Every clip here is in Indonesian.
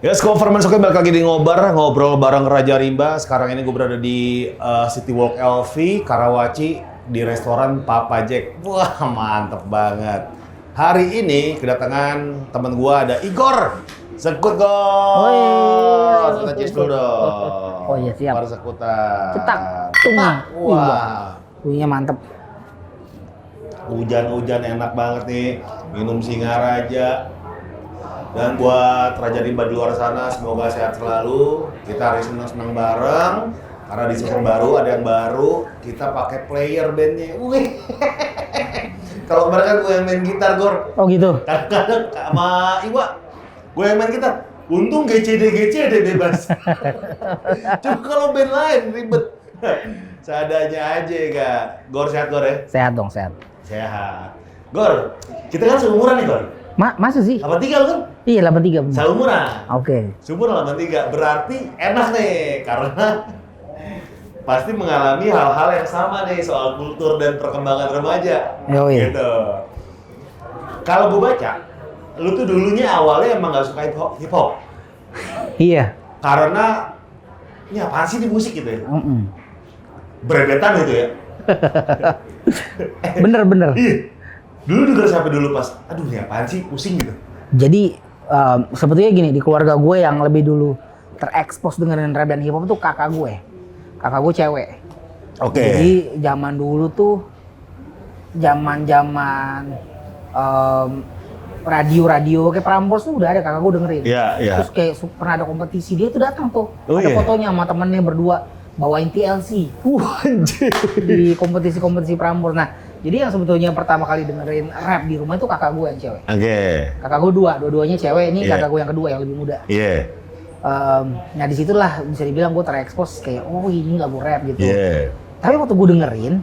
Ya, Performance Oke balik lagi di ngobrol bareng Raja Rimba. Sekarang ini gue berada di City Walk LV, Karawaci, di restoran Papa Jack. Wah, mantep banget. Hari ini kedatangan teman gue ada Igor. Sekut Gor. Kita cheers dulu dong. Oh iya, siap. Baru sekutan. Cetak. Cetak. Wah. Kuenya mantep. Hujan-hujan enak banget nih. Minum Singaraja. Dan buat Raja Rimba di luar sana, semoga sehat selalu. Kita hari senang-senang bareng. Karena di season baru, ada yang baru. Kita pakai player bandnya. Wih. Kalau kemarin kan gue yang main gitar, Gor. Oh gitu? Kadang-kadang sama Iwa, gue yang main gitar. Untung GCD bebas. Cuma kalau band lain ribet. Seadanya aja, Kak. Gor sehat, Gor ya? Sehat dong, sehat. Sehat. Gor, kita kan seumuran nih, Gor. Masa sih? 83 kan? Iya, 83 bener. Seumuran. Oke. Seumuran 83, berarti enak nih karena pasti mengalami hal-hal yang sama nih soal kultur dan perkembangan remaja. Yoi. Gitu. Kalau gue baca, lu tuh dulunya awalnya emang gak suka hip hop. Iya. Karena ini apaan sih di musik gitu ya? Berebetan gitu ya? Bener. Iya. Dulu denger siapa dulu pas, aduh ini apaan sih, pusing gitu. Jadi sebetulnya gini, di keluarga gue yang lebih dulu terekspos dengerin rap dan hip hop tuh kakak gue. Kakak gue cewek. Oke. Jadi zaman dulu tuh, zaman radio kayak Prambors tuh udah ada, kakak gue dengerin. Iya. Terus kayak pernah ada kompetisi, dia tuh datang tuh. Oh, ada iya? fotonya sama temennya berdua bawain TLC. Anjir. Di kompetisi Prambors. Nah, jadi yang sebetulnya pertama kali dengerin rap di rumah itu kakak gue yang cewek. Oke. Kakak gue dua-duanya cewek, ini Iya. kakak gue yang kedua yang lebih muda. Iya. Nah disitulah bisa dibilang gue terekspos kayak, oh ini lagu rap gitu. Iya. Tapi waktu gue dengerin,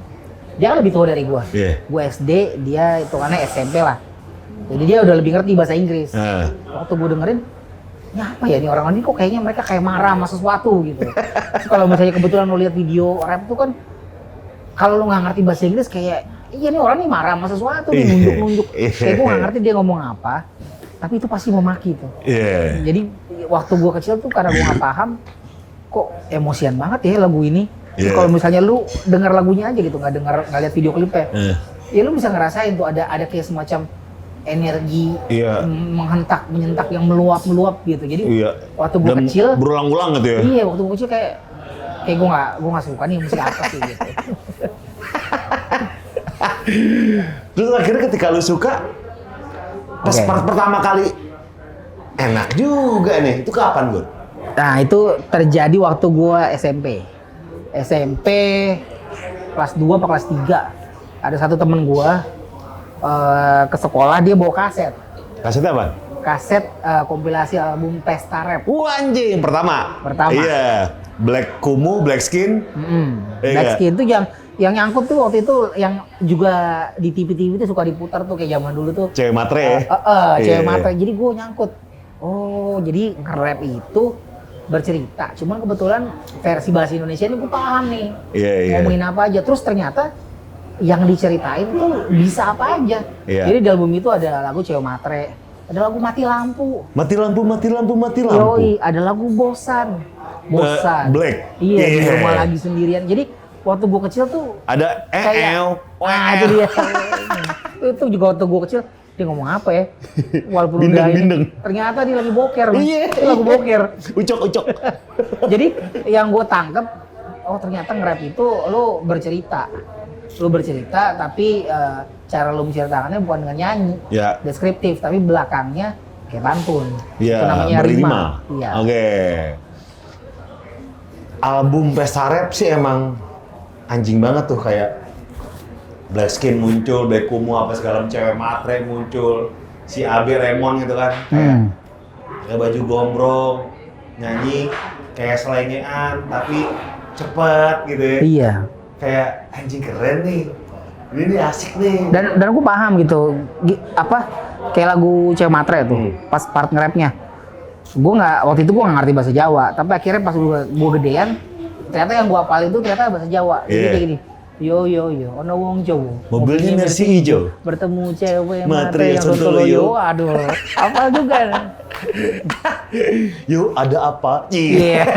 dia kan lebih tua dari gue. Iya. Gue SD, dia hitungannya SMP lah. Jadi dia udah lebih ngerti bahasa Inggris. Waktu gue dengerin, ini apa ya nih orang-orang ini kok kayaknya mereka kayak marah sama sesuatu gitu. Terus kalau misalnya kebetulan lo lihat video rap tuh kan, kalau lo nggak ngerti bahasa Inggris kayak, iya nih orang nih marah sama sesuatu nih, nunjuk-nunjuk. Kayak gue nggak ngerti dia ngomong apa, tapi itu pasti memaki tuh. Iya. Jadi waktu gue kecil tuh karena gue nggak paham, kok emosian banget ya lagu ini. Terus kalau misalnya lu denger lagunya aja gitu, nggak lihat video klipnya, ya lu bisa ngerasain tuh ada kayak semacam energi menyentak yang meluap gitu. Jadi waktu gue kecil berulang-ulang gitu ya. Iya, waktu gue kecil kayak gue nggak suka nih musik apa sih gitu. Terus akhirnya ketika lu suka, pas part pertama kali enak juga nih. Itu kapan, Gur? Nah, itu terjadi waktu gue SMP kelas 2 apa kelas 3. Ada satu temen gue ke sekolah, dia bawa kaset. Kaset apa? Kaset kompilasi album Pesta Rap. Anjing, pertama. Pertama. Iya. Black Kumu, Black Skin. Black Skin itu yang nyangkut tuh waktu itu yang juga di TV tuh suka diputar tuh kayak zaman dulu tuh. Cewek matre. Cewek matre. Jadi gue nyangkut. Oh, jadi nge-rap itu bercerita. Cuman kebetulan versi bahasa Indonesia ini gue paham nih. Ngomongin apa aja. Terus ternyata yang diceritain tuh bisa apa aja. Jadi di album itu ada lagu Cewek Matre, ada lagu Mati Lampu. Yoi, ada lagu Bosan. Black. Iya, di rumah lagi sendirian. Jadi waktu gue kecil tuh ada itu dia. Itu juga waktu gue kecil dia ngomong apa ya? Walaupun bindeng. Ternyata dia lagi boker. Iya. Dia lagu boker. Ucok. Jadi yang gue tangkep, oh ternyata nge-rap itu lo bercerita. Tapi cara lo menceritakannya bukan dengan nyanyi, deskriptif, tapi belakangnya kayak pantun. Itu namanya rima. Iya. Oke. Album Pesta Rap sih emang anjing banget tuh, kayak Black Skin muncul, Black Kumu apa segala macam, Cewek Matre muncul, si Abe Remon gitu kan, kayak baju gombrong, nyanyi kayak selengean tapi cepet gitu ya. Iya. Kayak anjing keren nih. Ini asik nih. Dan aku paham gitu. Kayak lagu Cewek Matre tuh, pas part nge-rapnya. Waktu itu gue nggak ngerti bahasa Jawa, tapi akhirnya pas gue gedean, ternyata yang gue hafal itu ternyata bahasa Jawa. Jadi kayak gini. Yo ono wong Jawa. Mobilnya Mercy hijau. Bertemu cewek Matre yang yang sontoloyo. sontoloyo. Aduh, apa juga. Yuk, ada apa? Iya.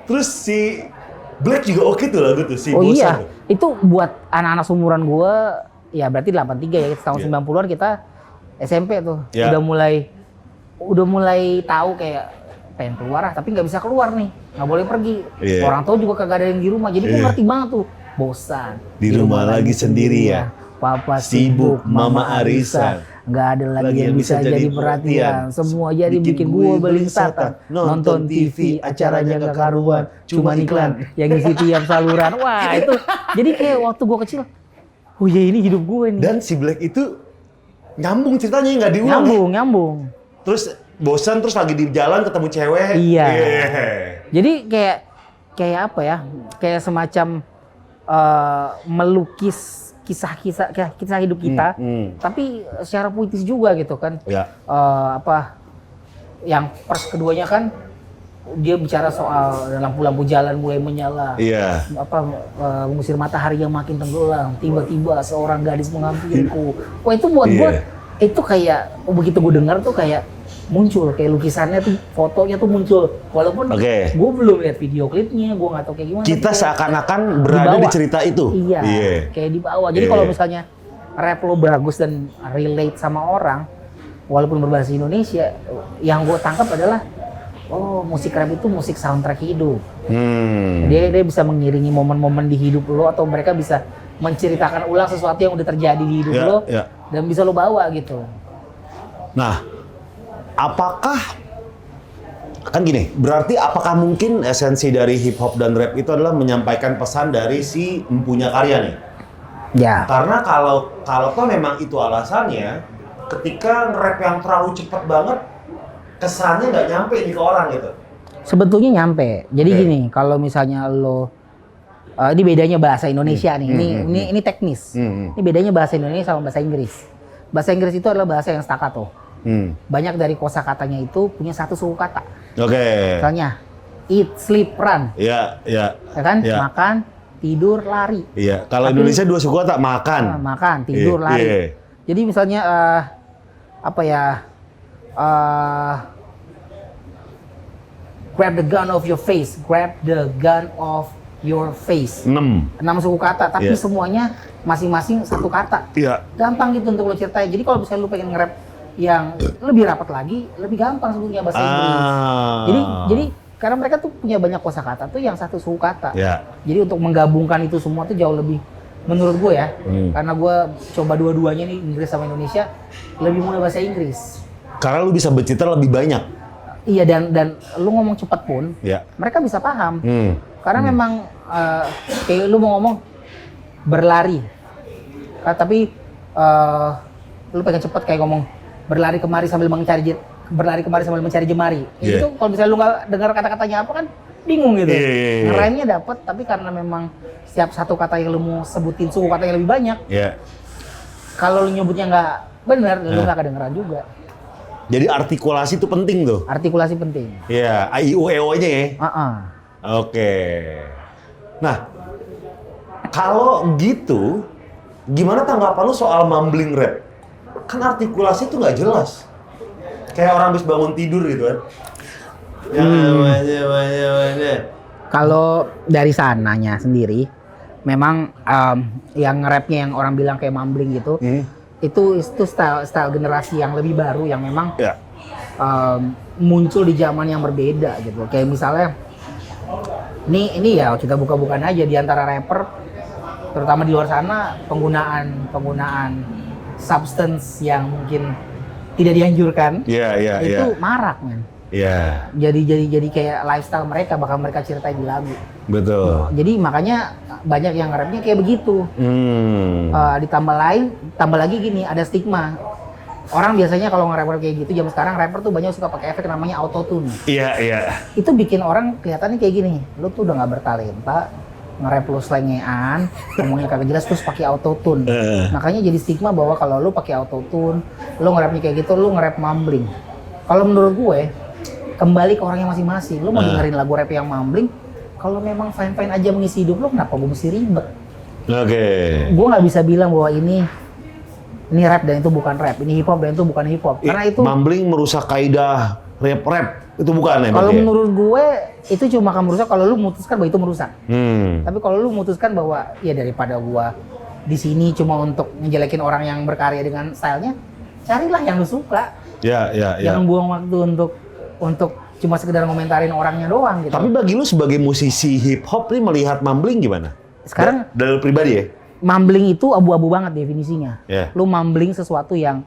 Terus si Black juga oke tuh lagu tuh, si Oh Bosan. iya, itu buat anak-anak seumuran gua, ya berarti 83 ya, tahun Iya. 90-an kita SMP tuh. Iya. Udah mulai tahu kayak pengen keluar tapi nggak bisa keluar nih, nggak boleh pergi. Iya. Orang tua juga kagak ada yang di rumah, jadi gua Iya. ngerti banget tuh. Bosan. Di rumah lagi sendiri ya. Papa Sibuk, Mama arisan. Nggak ada lagi yang bisa jadi perhatian. Semua jadi bikin gua belingsatan. Nonton TV, acaranya nggak karuan. Cuma iklan yang ngisi tiap saluran. Wah itu, jadi kayak waktu gua kecil, oh ya ini hidup gue nih. Dan si Black itu nyambung ceritanya, nggak diulang. Nyambung. Terus bosan, terus lagi di jalan ketemu cewek. Iya. Yeah. Jadi kayak apa ya? Kayak semacam melukis kisah hidup kita, tapi secara puitis juga gitu kan. Ya. Yang vers keduanya kan dia bicara soal lampu-lampu jalan mulai menyala. Iya. Mengusir matahari yang makin tenggelam, tiba-tiba seorang gadis menghampiriku. Wah itu buat gue, itu kayak begitu gue dengar tuh kayak muncul kayak lukisannya tuh, fotonya tuh muncul. Walaupun gue belum lihat video klipnya, gue nggak tahu kayak gimana. Kita seakan-akan berada di cerita itu. Iya. Kayak di bawah. Jadi kalau misalnya rap lo bagus dan relate sama orang, walaupun berbahasa Indonesia, yang gue tangkap adalah musik rap itu musik soundtrack hidup. Dia bisa mengiringi momen-momen di hidup lo, atau mereka bisa menceritakan ulang sesuatu yang udah terjadi di hidup lo, dan bisa lo bawa gitu. Nah, apakah kan gini, berarti apakah mungkin esensi dari hip hop dan rap itu adalah menyampaikan pesan dari si empunya karya nih? Ya. Karena kalau toh memang itu alasannya, ketika rap yang terlalu cepat banget, kesannya nggak nyampe nih ke orang gitu. Sebetulnya nyampe. Jadi gini, kalau misalnya lo ini bedanya bahasa Indonesia nih. Ini teknis. Ini bedanya bahasa Indonesia sama bahasa Inggris. Bahasa Inggris itu adalah bahasa yang staccato. Banyak dari kosakatanya itu punya satu suku kata. Misalnya eat, sleep, run. Iya. Ya kan? Makan, tidur, lari. Iya. Kalau Indonesia dua suku kata, makan. Makan, tidur, lari. Jadi misalnya grab the gun of your face, grab the gun of your face. 6 suku kata, tapi semuanya masing-masing satu kata. Iya. Gampang gitu untuk lo ceritain. Jadi kalau misalnya lo pengen nge-rap yang lebih rapat lagi, lebih gampang sebetulnya bahasa Inggris. Jadi karena mereka tuh punya banyak kosakata tuh yang satu suku kata. Jadi untuk menggabungkan itu semua tuh jauh lebih, menurut gue ya, karena gue coba dua-duanya nih, Inggris sama Indonesia, lebih mudah bahasa Inggris. Karena lu bisa bercerita lebih banyak. Iya, dan lu ngomong cepat pun, mereka bisa paham. Karena memang kayak lu mau ngomong berlari, tapi lu pengen cepat kayak ngomong berlari kemari sambil mencari jemari. Itu kalau misalnya lu nggak dengar kata-katanya apa kan bingung gitu. Ngeremnya dapet, tapi karena memang setiap satu kata yang lu mau sebutin suku kata yang lebih banyak. Kalau lu nyebutnya nggak benar, lu nggak kedengeran juga. Jadi artikulasi itu penting tuh. Artikulasi penting. Iya, A I U E O-nya ya. Oke. Nah, kalau gitu, gimana tanggapan lu soal mumbling rap? Kan artikulasi itu nggak jelas. Kayak orang habis bangun tidur gitu kan. Kalau dari sananya sendiri, memang yang rapnya yang orang bilang kayak mumbling gitu, itu style generasi yang lebih baru yang memang muncul di zaman yang berbeda gitu. Kayak misalnya, ini ya kita buka-bukaan aja, di antara rapper, terutama di luar sana, penggunaan substance yang mungkin tidak dianjurkan, itu marak, men. Jadi kayak lifestyle mereka, bakal mereka ceritain di lagu. Betul. Jadi makanya banyak yang rapnya kayak begitu. Ditambah lagi gini, ada stigma. Orang biasanya kalau nge-rap kayak gitu, zaman sekarang rapper tuh banyak suka pakai efek namanya autotune. Itu bikin orang kelihatannya kayak gini, lu tuh udah nggak bertalenta, nge-rap lu selengean, ngomongnya kagak jelas terus pakai autotune. Makanya jadi stigma bahwa kalau lu pakai autotune, lu nge-rapnya kayak gitu, lu nge-rap mumbling. Kalau menurut gue, kembali ke orangnya masing-masing. Lu mau dengerin lagu rap yang mumbling, kalau memang fine-fine aja mengisi hidup lo, kenapa gue mesti ribet? Oke. Gue nggak bisa bilang bahwa ini rap dan itu bukan rap, ini hip hop dan itu bukan hip hop. Karena itu mumbling merusak kaidah rap itu bukan ya? Kalau berarti ya? menurut gue itu cuma akan merusak kalau lu memutuskan bahwa itu merusak. Tapi kalau lu memutuskan bahwa ya daripada gua di sini cuma untuk ngejelekin orang yang berkarya dengan stylenya, carilah yang lu suka. Ya. Jangan buang waktu untuk cuma sekedar ngomentarin orangnya doang gitu. Tapi bagi lu sebagai musisi hip hop nih melihat mumbling gimana? Sekarang dari lu pribadi ya? mumbling itu abu-abu banget definisinya. Yeah. Lu mumbling sesuatu yang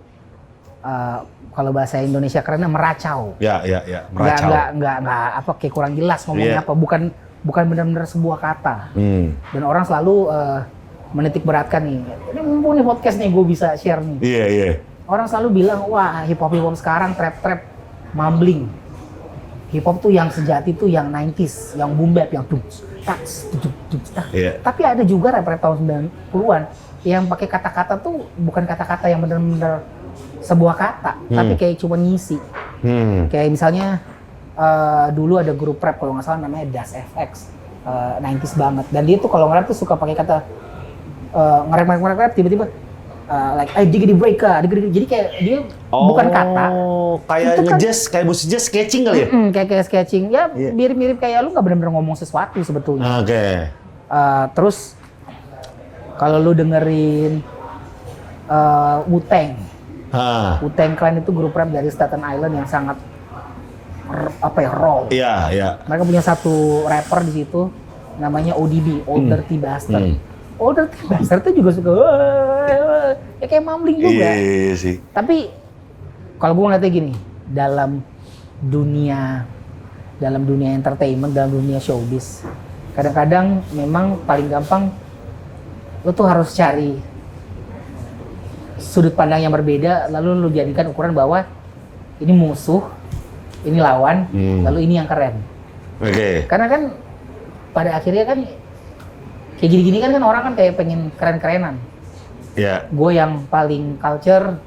kalau bahasa Indonesia kerennya meracau. Ya, meracau. Nggak apa kayak kurang jelas ngomongnya apa. Bukan benar-benar sebuah kata. Dan orang selalu menitik beratkan nih. Ini mumpung nih podcast nih gue bisa share nih. Iya. Orang selalu bilang wah hip hop sekarang trap mumbling. Hip hop tuh yang sejati tuh yang 90s, yang boom bap, yang Tapi ada juga rap tahun 90-an yang pakai kata-kata tuh bukan kata-kata yang benar-benar sebuah kata, tapi kayak cuma ngisi. Kayak misalnya dulu ada grup rap kalau nggak salah namanya Das FX, 90s banget. Dan dia tuh kalau nge-rap tuh suka pakai kata nge-rap tiba-tiba like diggy breaker, jadi kayak dia bukan kata. Kayak ngejazz, kayak musik jazz sketching kali ya? Kayak sketching, ya mirip-mirip kayak lu nggak benar-benar ngomong sesuatu sebetulnya. Oke. Terus kalau lu dengerin Wu-Tang. Wu-Tang Clan itu grup rap dari Staten Island yang sangat raw. Iya. Mereka punya satu rapper di situ namanya ODB, Old Dirty Bastard. Old Dirty Bastard itu juga suka ya kayak mumbling juga. Iya sih. Tapi kalau gue ngeliatnya gini, dalam dunia entertainment, dalam dunia showbiz, kadang-kadang memang paling gampang lo tuh harus cari sudut pandang yang berbeda, lalu lu jadikan ukuran bahwa ini musuh, ini lawan, lalu ini yang keren. Oke. Karena kan pada akhirnya kan kayak gini-gini kan orang kan kayak pengen keren-kerenan. Iya. Gue yang paling culture,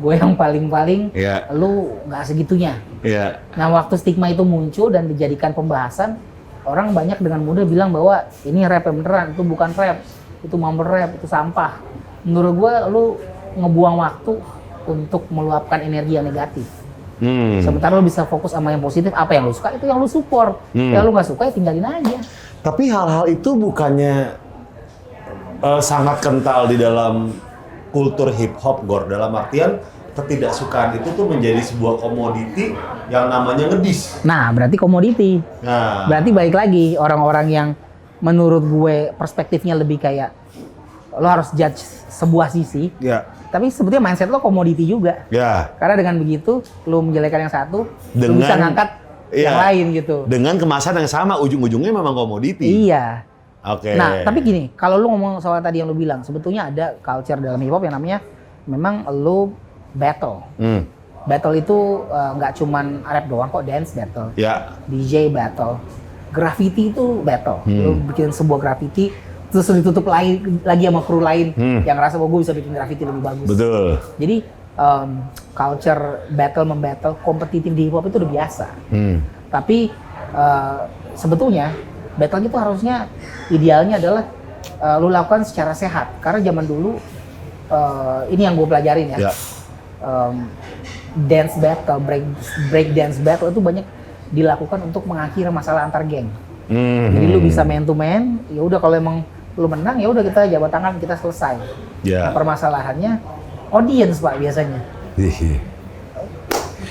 gue yang paling, lu nggak segitunya. Iya. Nah waktu stigma itu muncul dan dijadikan pembahasan, orang banyak dengan mudah bilang bahwa ini rap yang beneran, itu bukan rap, itu mumble rap, itu sampah. Menurut gue, lu ngebuang waktu untuk meluapkan energi yang negatif. Sementara lu bisa fokus sama yang positif, apa yang lu suka itu yang lu support. Yang lu nggak suka ya tinggalin aja. Tapi hal-hal itu bukannya sangat kental di dalam kultur hip hop, Gor. Dalam artian ketidaksukaan itu tuh menjadi sebuah komoditi yang namanya ngedis. Nah, berarti komoditi. Nah. Berarti balik lagi orang-orang yang menurut gue perspektifnya lebih kayak lo harus judge sebuah sisi. Ya. Tapi sebetulnya mindset lo komoditi juga. Ya. Karena dengan begitu lo menjelekan yang satu, lo Dengan bisa ngangkat yang lain gitu. Dengan kemasan yang sama, ujung-ujungnya memang komoditi. Iya. Oke. Nah, tapi gini, kalau lu ngomong soal tadi yang lu bilang, sebetulnya ada culture dalam hip hop yang namanya memang lu battle. Battle itu nggak cuman rap doang kok, dance battle. Ya. DJ battle. Graffiti itu battle. Lu bikin sebuah graffiti, terus lu ditutup lagi sama kru lain yang ngerasa bahwa gue bisa bikin graffiti lebih bagus. Betul. Jadi culture battle kompetitif di hip hop itu udah biasa. Tapi sebetulnya battle itu harusnya idealnya adalah lu lakukan secara sehat. Karena zaman dulu ini yang gue pelajarin ya. Dance battle, break dance battle itu banyak dilakukan untuk mengakhiri masalah antar geng. Jadi lu bisa man to man, ya udah kalau emang lu menang ya udah kita jabat tangan, kita selesai. Nah, permasalahannya audience Pak biasanya.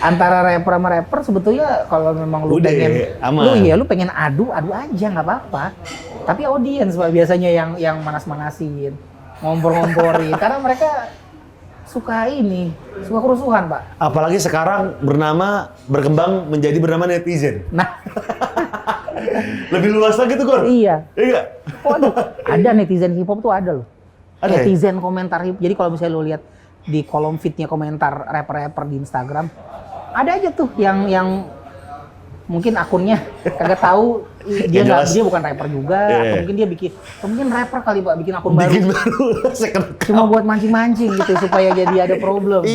Antara rapper sama rapper sebetulnya kalau memang lu pengen lu pengen adu aja nggak apa-apa. Tapi audience Pak biasanya yang manas-manasin, ngompor-ngomporin karena mereka suka kerusuhan Pak. Apalagi sekarang berkembang menjadi bernama netizen. Nah, lebih luas lagi tuh Gor. Iya. Iya. Waduh, ada netizen hip hop tuh ada loh. Ada netizen komentar hip. Jadi kalau misalnya lo lihat di kolom feed-nya komentar rapper-rapper di Instagram, ada aja tuh yang mungkin akunnya kagak tahu dia bukan rapper juga, atau mungkin dia mungkin rapper kali Pak bikin akun baru. Cuma buat mancing-mancing gitu supaya jadi ada problem.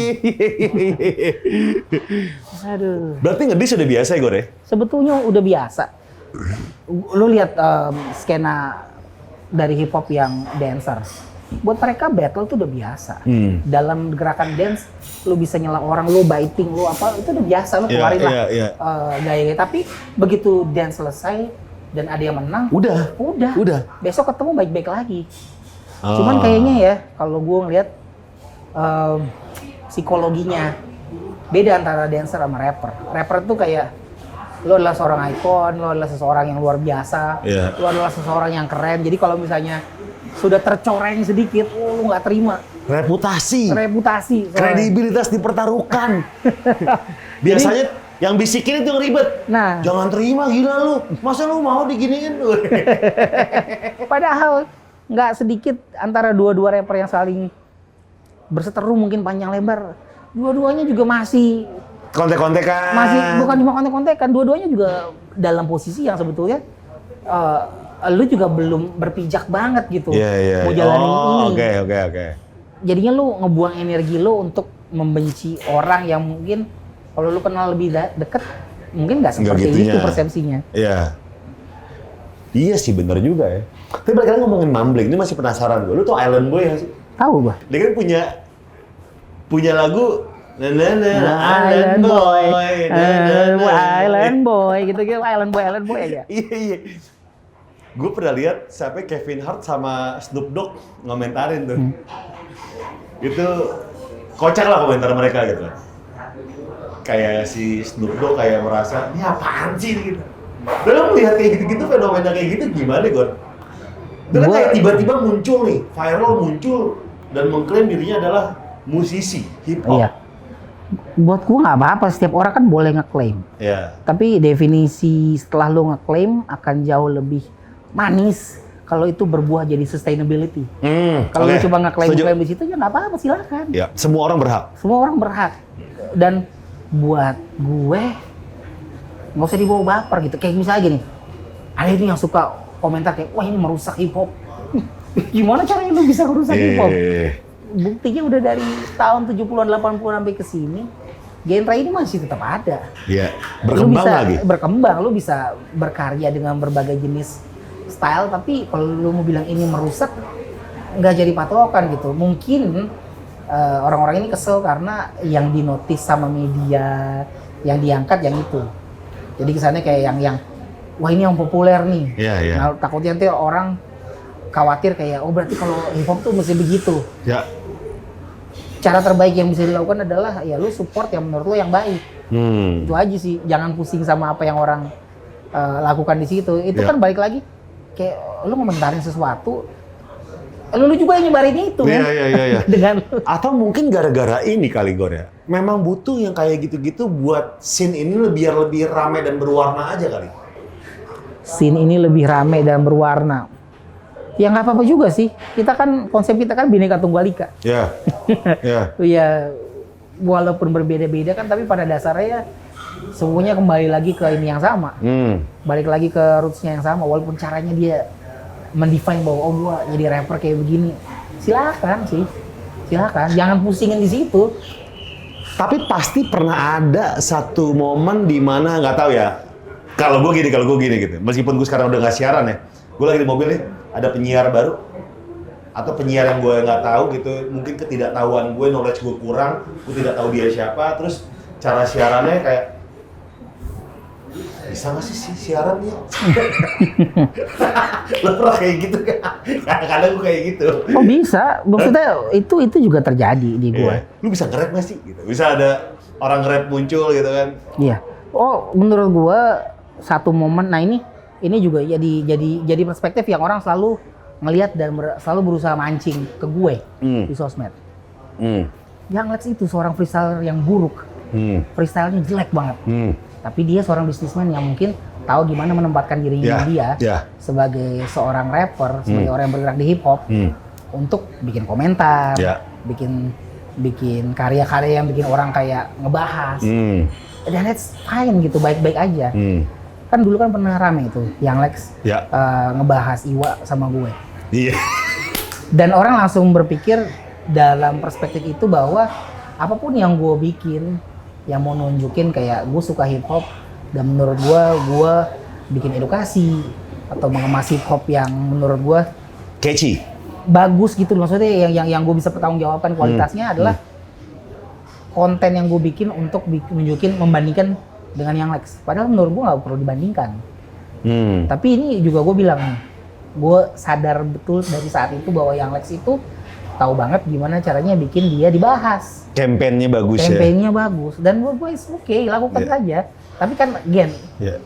Aduh. Berarti ngedis udah biasa ya Gor ya? Sebetulnya udah biasa. lu lihat skena dari hip hop yang dancer. Buat mereka battle tuh udah biasa. Dalam gerakan dance, lu bisa nyela orang, lu biting, lu apa, itu udah biasa, lu keluarin lah gaya-gaya. Tapi begitu dance selesai dan ada yang menang, udah. Besok ketemu baik-baik lagi. Cuman kayaknya ya, kalau gue ngeliat psikologinya beda antara dancer sama rapper. Rapper tuh kayak lo adalah seorang ikon, lo adalah seseorang yang luar biasa, lo adalah seseorang yang keren. Jadi kalau misalnya sudah tercoreng sedikit, lo nggak terima. Reputasi, kredibilitas dipertaruhkan. Biasanya yang bisikin itu yang ribet. Nah, jangan terima, gila lu. Masa lu mau diginiin? Padahal nggak sedikit antara dua-dua rapper yang saling berseteru mungkin panjang lebar. Dua-duanya juga masih kontek-kontekan. Masih bukan cuma kontek-kontekan, dua-duanya juga dalam posisi yang sebetulnya lu juga belum berpijak banget gitu. Mau jalanin ini. Oke. Jadinya lu ngebuang energi lu untuk membenci orang yang mungkin kalau lu kenal lebih deket mungkin nggak seperti itu persepsinya. Iya sih, bener juga ya. Tapi balik lagi ngomongin mumbling, ini masih penasaran gue. Lu tuh Island Boy nggak sih? Tahu gua. Dia kan punya lagu Island Boy gitu Island Boy aja. Iya. Gue pernah lihat sampai Kevin Hart sama Snoop Dogg ngomentarin tuh. Itu kocak lah komentar mereka gitu. Kayak si Snoop Dogg kayak merasa, ini apaan sih gitu. Dalam melihat kayak gitu-gitu, fenomena kayak gitu gimana, Gon? Dia kayak tiba-tiba muncul nih, viral muncul dan mengklaim dirinya adalah musisi hip hop. Iya. Buat gua nggak apa-apa, setiap orang kan boleh ngeklaim. Iya. Tapi definisi setelah lo ngeklaim akan jauh lebih manis kalau itu berbuah jadi sustainability. Kalau lo cuma ngeklaim di situ ya nggak apa-apa, silakan. Ya, semua orang berhak. Semua orang berhak. Dan buat gue nggak usah dibawa baper gitu. Kayak misalnya gini, ada ini yang suka komentar kayak, wah ini merusak hip hop. Gimana caranya lu bisa merusak hip hop? Buktinya udah dari tahun 70-an, 80-an sampai ke sini, genre ini masih tetap ada. Iya, berkembang lagi. Berkembang, lu bisa berkarya dengan berbagai jenis style, tapi kalau lu mau bilang ini merusak, nggak jadi patokan gitu. Mungkin orang-orang ini kesel karena yang dinotis sama media, yang diangkat yang itu. Jadi kesannya kayak yang wah ini yang populer nih. Iya. Nah, takutnya nanti orang khawatir kayak, oh berarti kalau hip hop tuh mesti begitu. Ya. Cara terbaik yang bisa dilakukan adalah ya lu support yang menurut lu yang baik. Itu aja sih, jangan pusing sama apa yang orang lakukan di situ. Itu kan balik lagi kayak lu ngomentarin sesuatu, lu juga yang nyebarin itu kan. Iya. Dengan atau mungkin gara-gara ini kali, Gor ya. Memang butuh yang kayak gitu-gitu buat scene ini biar lebih ramai dan berwarna aja kali. Scene ini lebih ramai dan berwarna. Ya nggak apa-apa juga sih. Kita kan, konsep kita kan Bhinneka Tunggal Ika. Iya. Ya, walaupun berbeda-beda kan, tapi pada dasarnya semuanya kembali lagi ke ini yang sama. Balik lagi ke roots-nya yang sama. Walaupun caranya dia mendefine bahwa oh gua jadi rapper kayak begini. Silakan sih. Silakan. Jangan pusingin di situ. Tapi pasti pernah ada satu momen di mana nggak tahu ya. Kalau gue gini gitu. Meskipun gue sekarang udah nggak siaran ya. Gue lagi di mobil nih, ada penyiar baru atau penyiar yang gue nggak tahu gitu. Mungkin ketidaktahuan gue, knowledge gue kurang, gue tidak tahu dia siapa. Terus cara siarannya kayak, bisa nggak sih siaran dia? Lo pernah kayak gitu kan? Kadang gue kayak gitu. Oh bisa, maksudnya itu juga terjadi di gue. Lu bisa nge-rap nggak sih? Gitu. Bisa ada orang nge-rap muncul gitu kan? Iya. Oh menurut gue satu momen, nah ini juga jadi perspektif yang orang selalu ngelihat dan selalu berusaha mancing ke gue di sosmed. Yang Lex itu seorang freestyler yang buruk, freestylenya jelek banget. Tapi dia seorang bisnismen yang mungkin tahu gimana menempatkan dirinya sebagai seorang rapper, sebagai orang yang bergerak di hip hop untuk bikin komentar, bikin karya-karya yang bikin orang kayak ngebahas. Dan that's fine gitu, baik-baik aja. Kan dulu kan pernah rame itu, yang Lex ngebahas Iwa sama gue. Iya. Dan orang langsung berpikir dalam perspektif itu bahwa apapun yang gue bikin, yang mau nunjukin kayak gue suka hip hop dan menurut gue bikin edukasi atau mengemas hip hop yang menurut gue Catchy. bagus gitu. Maksudnya yang gue bisa pertanggungjawabkan kualitasnya adalah konten yang gue bikin untuk nunjukin membandingkan dengan yang Lex. Padahal menurut gue nggak perlu dibandingkan. Tapi ini juga gue bilang nih, gue sadar betul dari saat itu bahwa yang Lex itu tahu banget gimana caranya bikin dia dibahas. Campaign-nya bagus Campaign-nya bagus. Dan menurut gue oke, lakukan saja. Tapi kan Gen,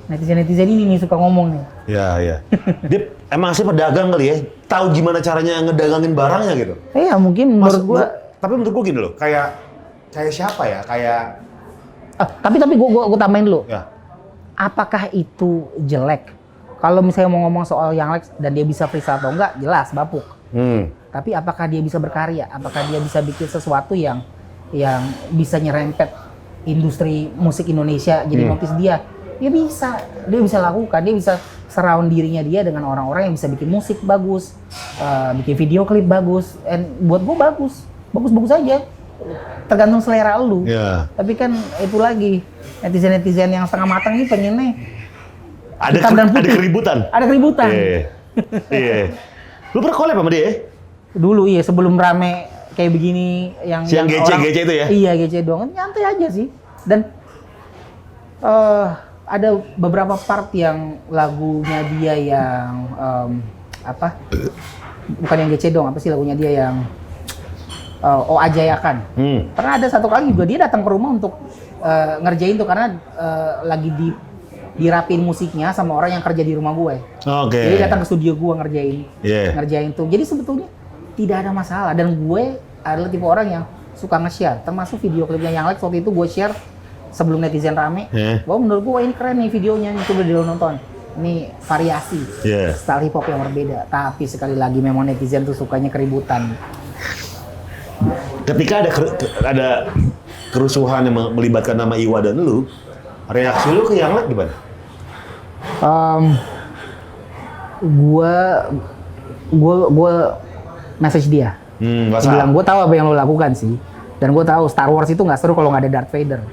netizen-netizen ini nih suka ngomong nih. Iya. Dia emang sih pedagang kali ya, tahu gimana caranya ngedagangin barangnya gitu. Iya mungkin menurut gue. Tapi menurut gue gini loh, kayak siapa ya? Kayak tapi gue tambahin dulu. ya. Apakah itu jelek? Kalau misalnya mau ngomong soal yang Lex dan dia bisa freestyle atau enggak, jelas bapuk. Tapi apakah dia bisa berkarya? Apakah dia bisa bikin sesuatu yang bisa nyerempet industri musik Indonesia jadi notice dia? Dia bisa lakukan, dia bisa surround dirinya dia dengan orang-orang yang bisa bikin musik bagus, bikin video klip bagus, and buat gue bagus aja. Tergantung selera lu. Tapi kan itu lagi, netizen yang setengah matang ini pengennya ada keributan. Ada keributan. Iya. Lu pernah collab sama dia? Dulu iya, sebelum rame kayak begini yang GC itu ya? Iya, GC doang. Nyantai aja sih. Dan ada beberapa part yang lagunya dia yang bukan yang GC doang, apa sih lagunya dia yang Oh Ajayakan. Pernah ada satu kali juga dia datang ke rumah untuk ngerjain tuh karena lagi dirapin musiknya sama orang yang kerja di rumah gue. Jadi datang ke studio gue ngerjain tuh. Jadi sebetulnya tidak ada masalah, dan gue adalah tipe orang yang suka nge-share, termasuk video klipnya yang Lex waktu itu gue share sebelum netizen rame. Bahwa menurut gue ini keren nih videonya, nih coba dulu nonton. Ini variasi style hip hop yang berbeda, tapi sekali lagi memang netizen tuh sukanya keributan. Ketika ada kerusuhan yang melibatkan nama Iwa dan lu, reaksi lu ke yang Lex gimana? Gue message dia. Dia bilang, gue tahu apa yang lo lakukan sih. Dan gue tahu Star Wars itu nggak seru kalau nggak ada Darth Vader.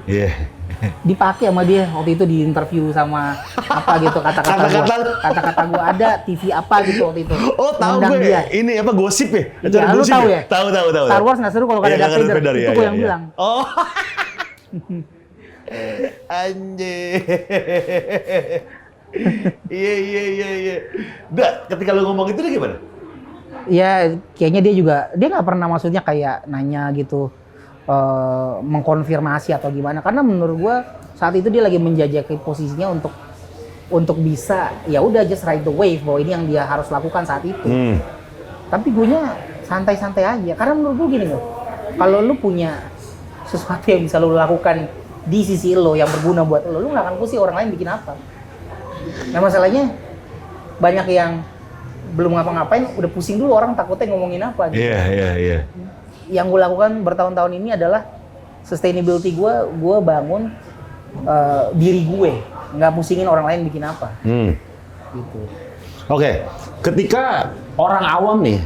Dipakai sama dia waktu itu di interview sama apa gitu, kata-kata gue ada TV apa gitu waktu itu. Oh tahu gue. Dia. Ini apa gosip ya? Iya, lu tahu ya? Tahu. Star Wars nggak seru kalau nggak ada Darth Vader. Itu gue yang bilang. Oh. Anjir. Iya. Ketika lu ngomong itu dia gimana? Ya kayaknya dia nggak pernah maksudnya kayak nanya gitu, mengkonfirmasi atau gimana. Karena menurut gua saat itu dia lagi menjajaki posisinya untuk bisa ya udah just ride the wave bahwa ini yang dia harus lakukan saat itu. Tapi guanya santai-santai aja. Karena menurut gua gini loh, kalau lu punya sesuatu yang bisa lu lakukan di sisi lo yang berguna buat lo nggak akan pusing orang lain bikin apa. Nah masalahnya banyak yang belum ngapa-ngapain udah pusing dulu, orang takutnya ngomongin apa gitu. Iya. Yang gue lakukan bertahun-tahun ini adalah sustainability gue bangun diri gue, nggak pusingin orang lain bikin apa. Gitu. Oke. Ketika orang awam nih,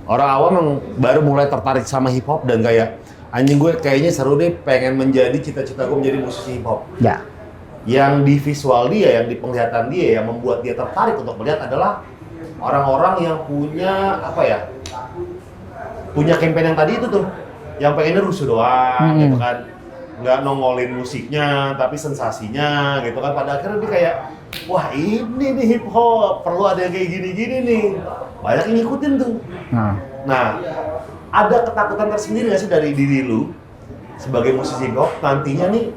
orang awam yang baru mulai tertarik sama hip hop dan kayak anjing gue kayaknya seru nih, pengen menjadi cita-cita gue menjadi musisi hip hop. Ya. Yang di visual dia, yang di penglihatan dia, yang membuat dia tertarik untuk melihat adalah orang-orang yang punya punya campaign yang tadi itu tuh, yang pengennya rusuh doang, gitu kan, nggak nongolin musiknya, tapi sensasinya, gitu kan. Pada akhirnya dia kayak, wah ini nih hip hop, perlu ada yang kayak gini-gini nih, banyak yang ngikutin tuh. Nah, ada ketakutan tersendiri nggak sih dari diri lu sebagai musisi hip hop nantinya nih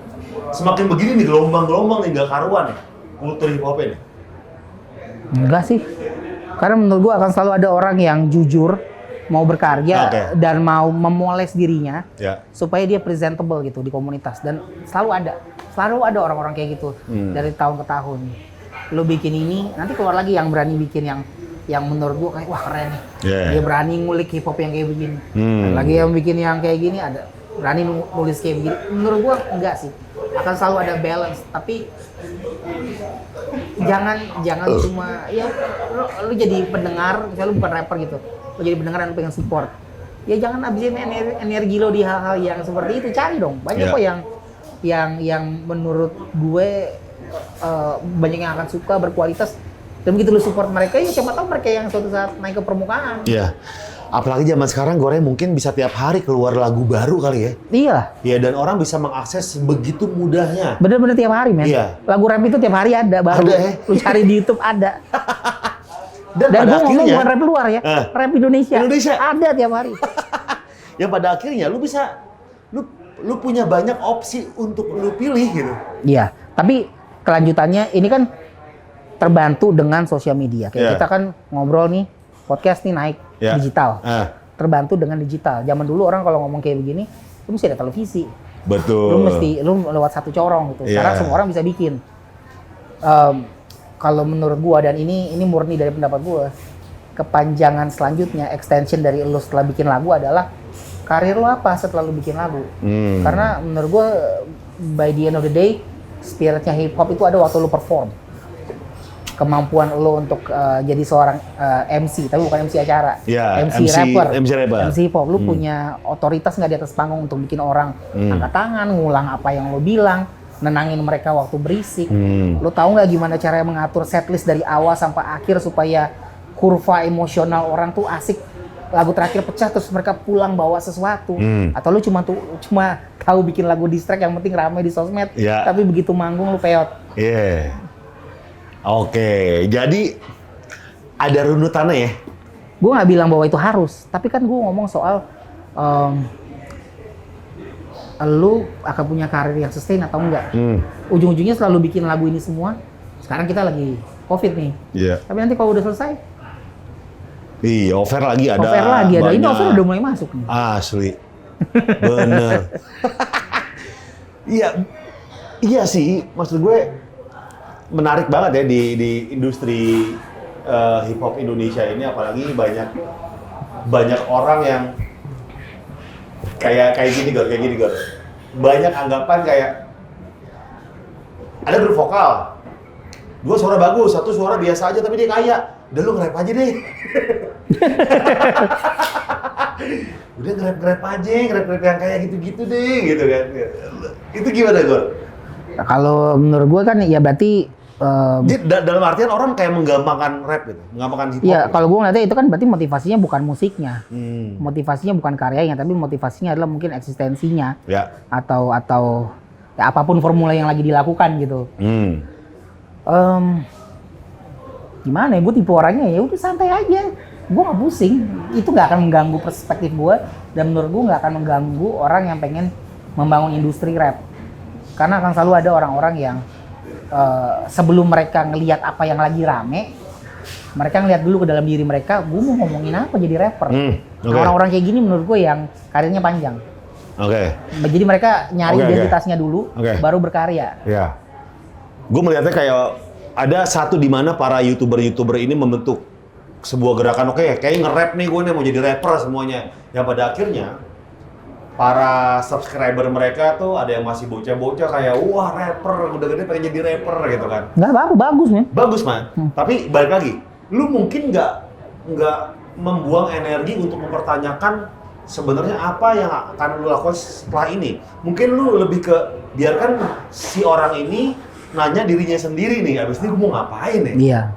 semakin begini nih gelombang-gelombang nih nggak karuan nih kultur hip hop ini? Enggak sih. Karena menurut gua akan selalu ada orang yang jujur, mau berkarya dan mau memoles dirinya supaya dia presentable gitu di komunitas, dan selalu ada orang-orang kayak gitu dari tahun ke tahun. Lo bikin ini, nanti keluar lagi yang berani bikin yang menurut gua kayak wah keren nih. Dia berani ngulik hip hop yang kayak begini. Lagi yang bikin yang kayak gini ada berani nulis kayak begini. Menurut gua enggak sih. Akan selalu ada balance, tapi jangan cuma ya lu jadi pendengar, misalnya lu bukan rapper gitu, lu jadi pendengar dan lu pengen support, ya jangan habisin energi lo di hal-hal yang seperti itu. Cari dong, banyak kok yang menurut gue banyak yang akan suka, berkualitas. Dan begitu lu support mereka, ya siapa tahu mereka yang suatu saat naik ke permukaan. Iya. Apalagi zaman sekarang Goreng mungkin bisa tiap hari keluar lagu baru kali ya. Iya. Iya, dan orang bisa mengakses begitu mudahnya. Bener-bener tiap hari, men. Iya. Lagu rap itu tiap hari ada baru. Ada, ya? Lu cari di YouTube ada. Dan Dan pada gue ngomong akhirnya bukan rap luar ya, rap Indonesia. Indonesia. Ada tiap hari. Ya pada akhirnya lu bisa lu punya banyak opsi untuk lu pilih gitu. Iya, tapi kelanjutannya ini kan terbantu dengan sosial media. Kayak kita kan ngobrol nih, podcast nih naik digital. Terbantu dengan digital. Zaman dulu orang kalau ngomong kayak begini, lu mesti ada televisi. Betul. Lu lewat satu corong gitu. Sekarang semua orang bisa bikin. Kalau menurut gua, dan ini murni dari pendapat gua, kepanjangan selanjutnya, extension dari lu setelah bikin lagu adalah karir lu apa setelah lu bikin lagu. Karena menurut gua by the end of the day, spiritnya hip hop itu ada waktu lu perform. Kemampuan lu untuk jadi seorang MC, tapi bukan MC acara. MC rapper, MC hip hop. Lu punya otoritas nggak di atas panggung untuk bikin orang angkat tangan, ngulang apa yang lu bilang, nenangin mereka waktu berisik. Lu tahu nggak gimana caranya mengatur setlist dari awal sampai akhir supaya kurva emosional orang tuh asik, lagu terakhir pecah terus mereka pulang bawa sesuatu. Atau lu cuma tahu bikin lagu diss track yang penting rame di sosmed, tapi begitu manggung lu peot. Oke, jadi ada runutannya ya? Gue nggak bilang bahwa itu harus, tapi kan gue ngomong soal lu akan punya karir yang sustain atau enggak. Ujung-ujungnya selalu bikin lagu ini semua. Sekarang kita lagi COVID nih. Tapi nanti kalau udah selesai, offer lagi ada. Ini offer udah mulai masuk nih. Asli. Bener. Iya sih, maksud gue menarik banget ya di industri hip hop Indonesia ini, apalagi banyak orang yang kayak gini Gor. Banyak anggapan kayak ada grup vokal, 2 suara bagus, 1 suara biasa aja tapi dia kaya. Udah lu nge-rap aja deh. Udah nge-rap aja, nge-rap yang kayak gitu-gitu deh, gitu kan. Itu gimana, Gor? Nah, kalau menurut gue kan ya berarti dalam artian orang kayak menggampangkan rap gitu, menggampangkan hip hop. Iya, kalau gue ngeliatnya itu kan berarti motivasinya bukan musiknya. Motivasinya bukan karyanya, tapi motivasinya adalah mungkin eksistensinya. Atau ya apapun formula yang lagi dilakukan gitu. Gimana ya, gue tipe orangnya ya udah santai aja. Gue nggak pusing, itu nggak akan mengganggu perspektif gue, dan menurut gue nggak akan mengganggu orang yang pengen membangun industri rap. Karena akan selalu ada orang-orang yang sebelum mereka ngelihat apa yang lagi rame, mereka ngelihat dulu ke dalam diri mereka, gue mau ngomongin apa jadi rapper. Orang-orang kayak gini menurut gue yang karirnya panjang. Jadi mereka nyari identitasnya dulu, baru berkarya. Gue melihatnya kayak ada satu di mana para youtuber ini membentuk sebuah gerakan, kayak nge-rap nih gue nih mau jadi rapper semuanya. Yang pada akhirnya para subscriber mereka tuh ada yang masih bocah-bocah kayak wah rapper, udah gede pengen jadi rapper gitu kan. Nggak apa-apa, bagus man. Bagus man. Tapi balik lagi, lu mungkin nggak membuang energi untuk mempertanyakan sebenarnya apa yang akan lu lakukan setelah ini. Mungkin lu lebih ke biarkan si orang ini nanya dirinya sendiri nih, abis ini gue mau ngapain nih. Iya,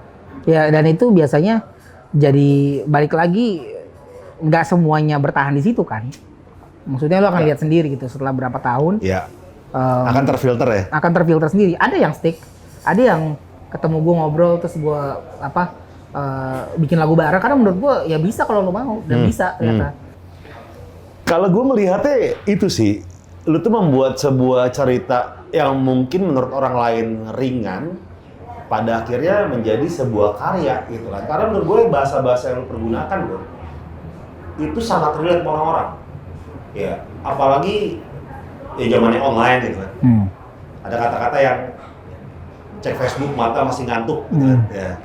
dan itu biasanya jadi balik lagi nggak semuanya bertahan di situ kan. Maksudnya lo akan lihat sendiri gitu setelah berapa tahun. Akan terfilter ya? Akan terfilter sendiri. Ada yang stick, ada yang ketemu gue ngobrol terus gue bikin lagu bareng. Karena menurut gue ya bisa kalau lo mau, dan bisa ternyata. Kalau gue melihatnya itu sih, lo tuh membuat sebuah cerita yang mungkin menurut orang lain ringan, pada akhirnya menjadi sebuah karya gitu kan. Karena menurut gue bahasa-bahasa yang lo pergunakan bro, itu sangat relate sama orang-orang. Ya, apalagi ya zamannya online gitu kan. Ada kata-kata yang cek Facebook mata masih ngantuk gitu kan. Ya.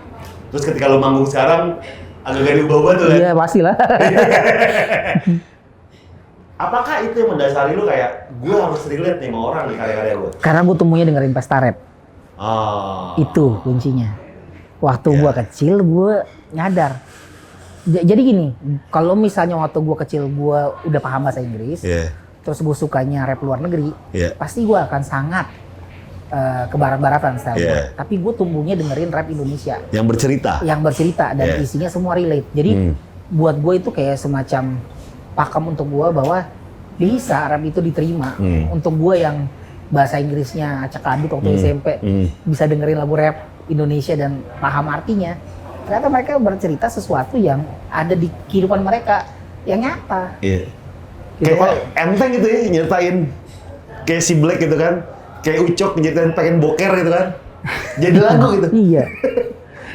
Terus ketika lo manggung sekarang agak gak diubah-ubah tuh kan. Iya, pastilah. Apakah itu yang mendasari lo kayak gue harus relate nih sama orang di karya-karya gue? Karena gue temunya dengerin pesta rap. Itu kuncinya. Waktu gue kecil gue nyadar. Jadi gini, kalau misalnya waktu gue kecil gue udah paham bahasa Inggris, terus gue sukanya rap luar negeri, pasti gue akan sangat ke barat-baratan style gue. Yeah. Tapi gue tumbuhnya dengerin rap Indonesia. Yang bercerita. Dan Yeah. isinya semua relate. Jadi buat gue itu kayak semacam pakem untuk gue bahwa bisa rap itu diterima. Untuk gue yang bahasa Inggrisnya acak-adut waktu SMP, bisa dengerin lagu rap Indonesia dan paham artinya. Ternyata mereka bercerita sesuatu yang ada di kehidupan mereka yang nyata. Iya. Gitu, Kayak enteng gitu ya nyeritain kayak si Black gitu kan. Kayak Ucok nyeritain pengen boker gitu kan. Jadi lagu gitu. Iya.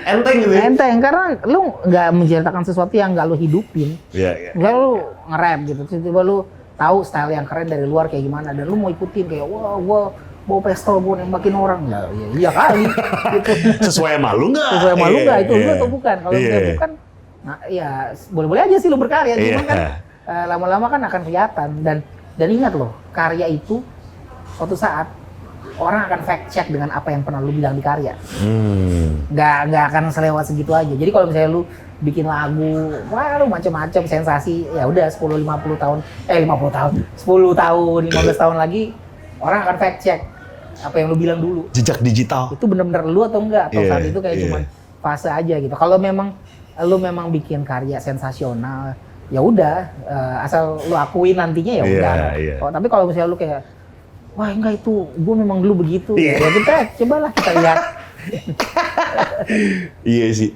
Enteng gitu ya. Enteng karena lu nggak menceritakan sesuatu yang nggak lu hidupin. Iya, iya. Nggak lu nge-rap gitu. Tiba-tiba lu tahu style yang keren dari luar kayak gimana dan lu mau ikutin kayak wah gua bawa pistol gua nembakin orang. Ya iya kali gitu. Sesuai sama lu nggak? Sesuai sama lu nggak itu Iya. lu atau bukan? Kalau misalnya bukan, nah ya boleh-boleh aja sih lu berkarya. Cuman kan lama-lama kan akan kelihatan dan ingat loh karya itu suatu saat orang akan fact check dengan apa yang pernah lu bilang di karya. Nggak akan selewat segitu aja. Jadi kalau misalnya lu bikin lagu, wah lu macam-macam sensasi, ya udah 10 50 tahun, 50 tahun, 10 tahun, 15 tahun lagi orang akan fact check apa yang lu bilang dulu. Jejak digital. Itu bener-bener lu atau enggak? Atau Yeah, saat itu kayak yeah. cuman fase aja gitu. Kalau memang lu memang bikin karya sensasional, ya udah asal lu akuin nantinya ya udah. Yeah. Oh, tapi kalau misalnya lu kayak wah enggak itu gue memang dulu begitu. Yeah. Ya kita cobalah kita lihat. Iya sih.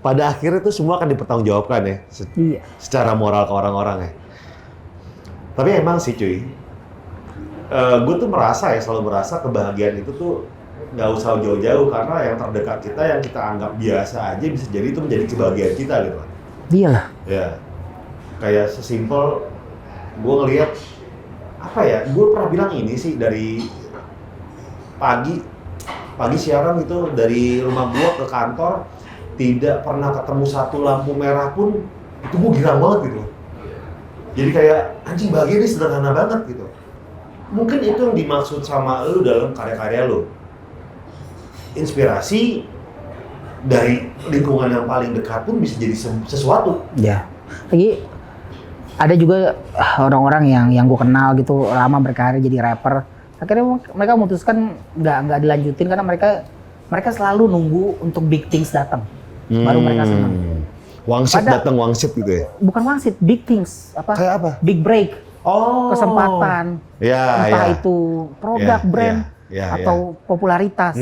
Pada akhirnya itu semua akan dipertanggungjawabkan ya. Iya. Secara moral ke orang-orang ya. Tapi emang sih cuy. Gue tuh selalu merasa kebahagiaan itu tuh nggak usah jauh-jauh karena yang terdekat kita yang kita anggap biasa aja bisa jadi itu menjadi kebahagiaan kita gitu. Iyalah. Ya. Kayak sesimpel gue ngelihat apa ya? Gue pernah bilang ini sih dari pagi siaran itu dari rumah gue ke kantor tidak pernah ketemu satu lampu merah pun itu gue girang banget gitu. Jadi kayak anjing bahagia ini sederhana banget gitu. Mungkin itu yang dimaksud sama lu dalam karya-karya lu. Inspirasi dari lingkungan yang paling dekat pun bisa jadi sesuatu. Ya. Lagi ada juga orang-orang yang gue kenal gitu lama berkarir jadi rapper. Akhirnya mereka memutuskan nggak dilanjutin karena mereka selalu nunggu untuk big things datang. Baru mereka senang. Wangsit datang wangsit gitu ya? Bukan wangsit, big things. Kayak apa? Big break. Oh. Kesempatan. Ya, entah ya. itu produk, brand, atau popularitas.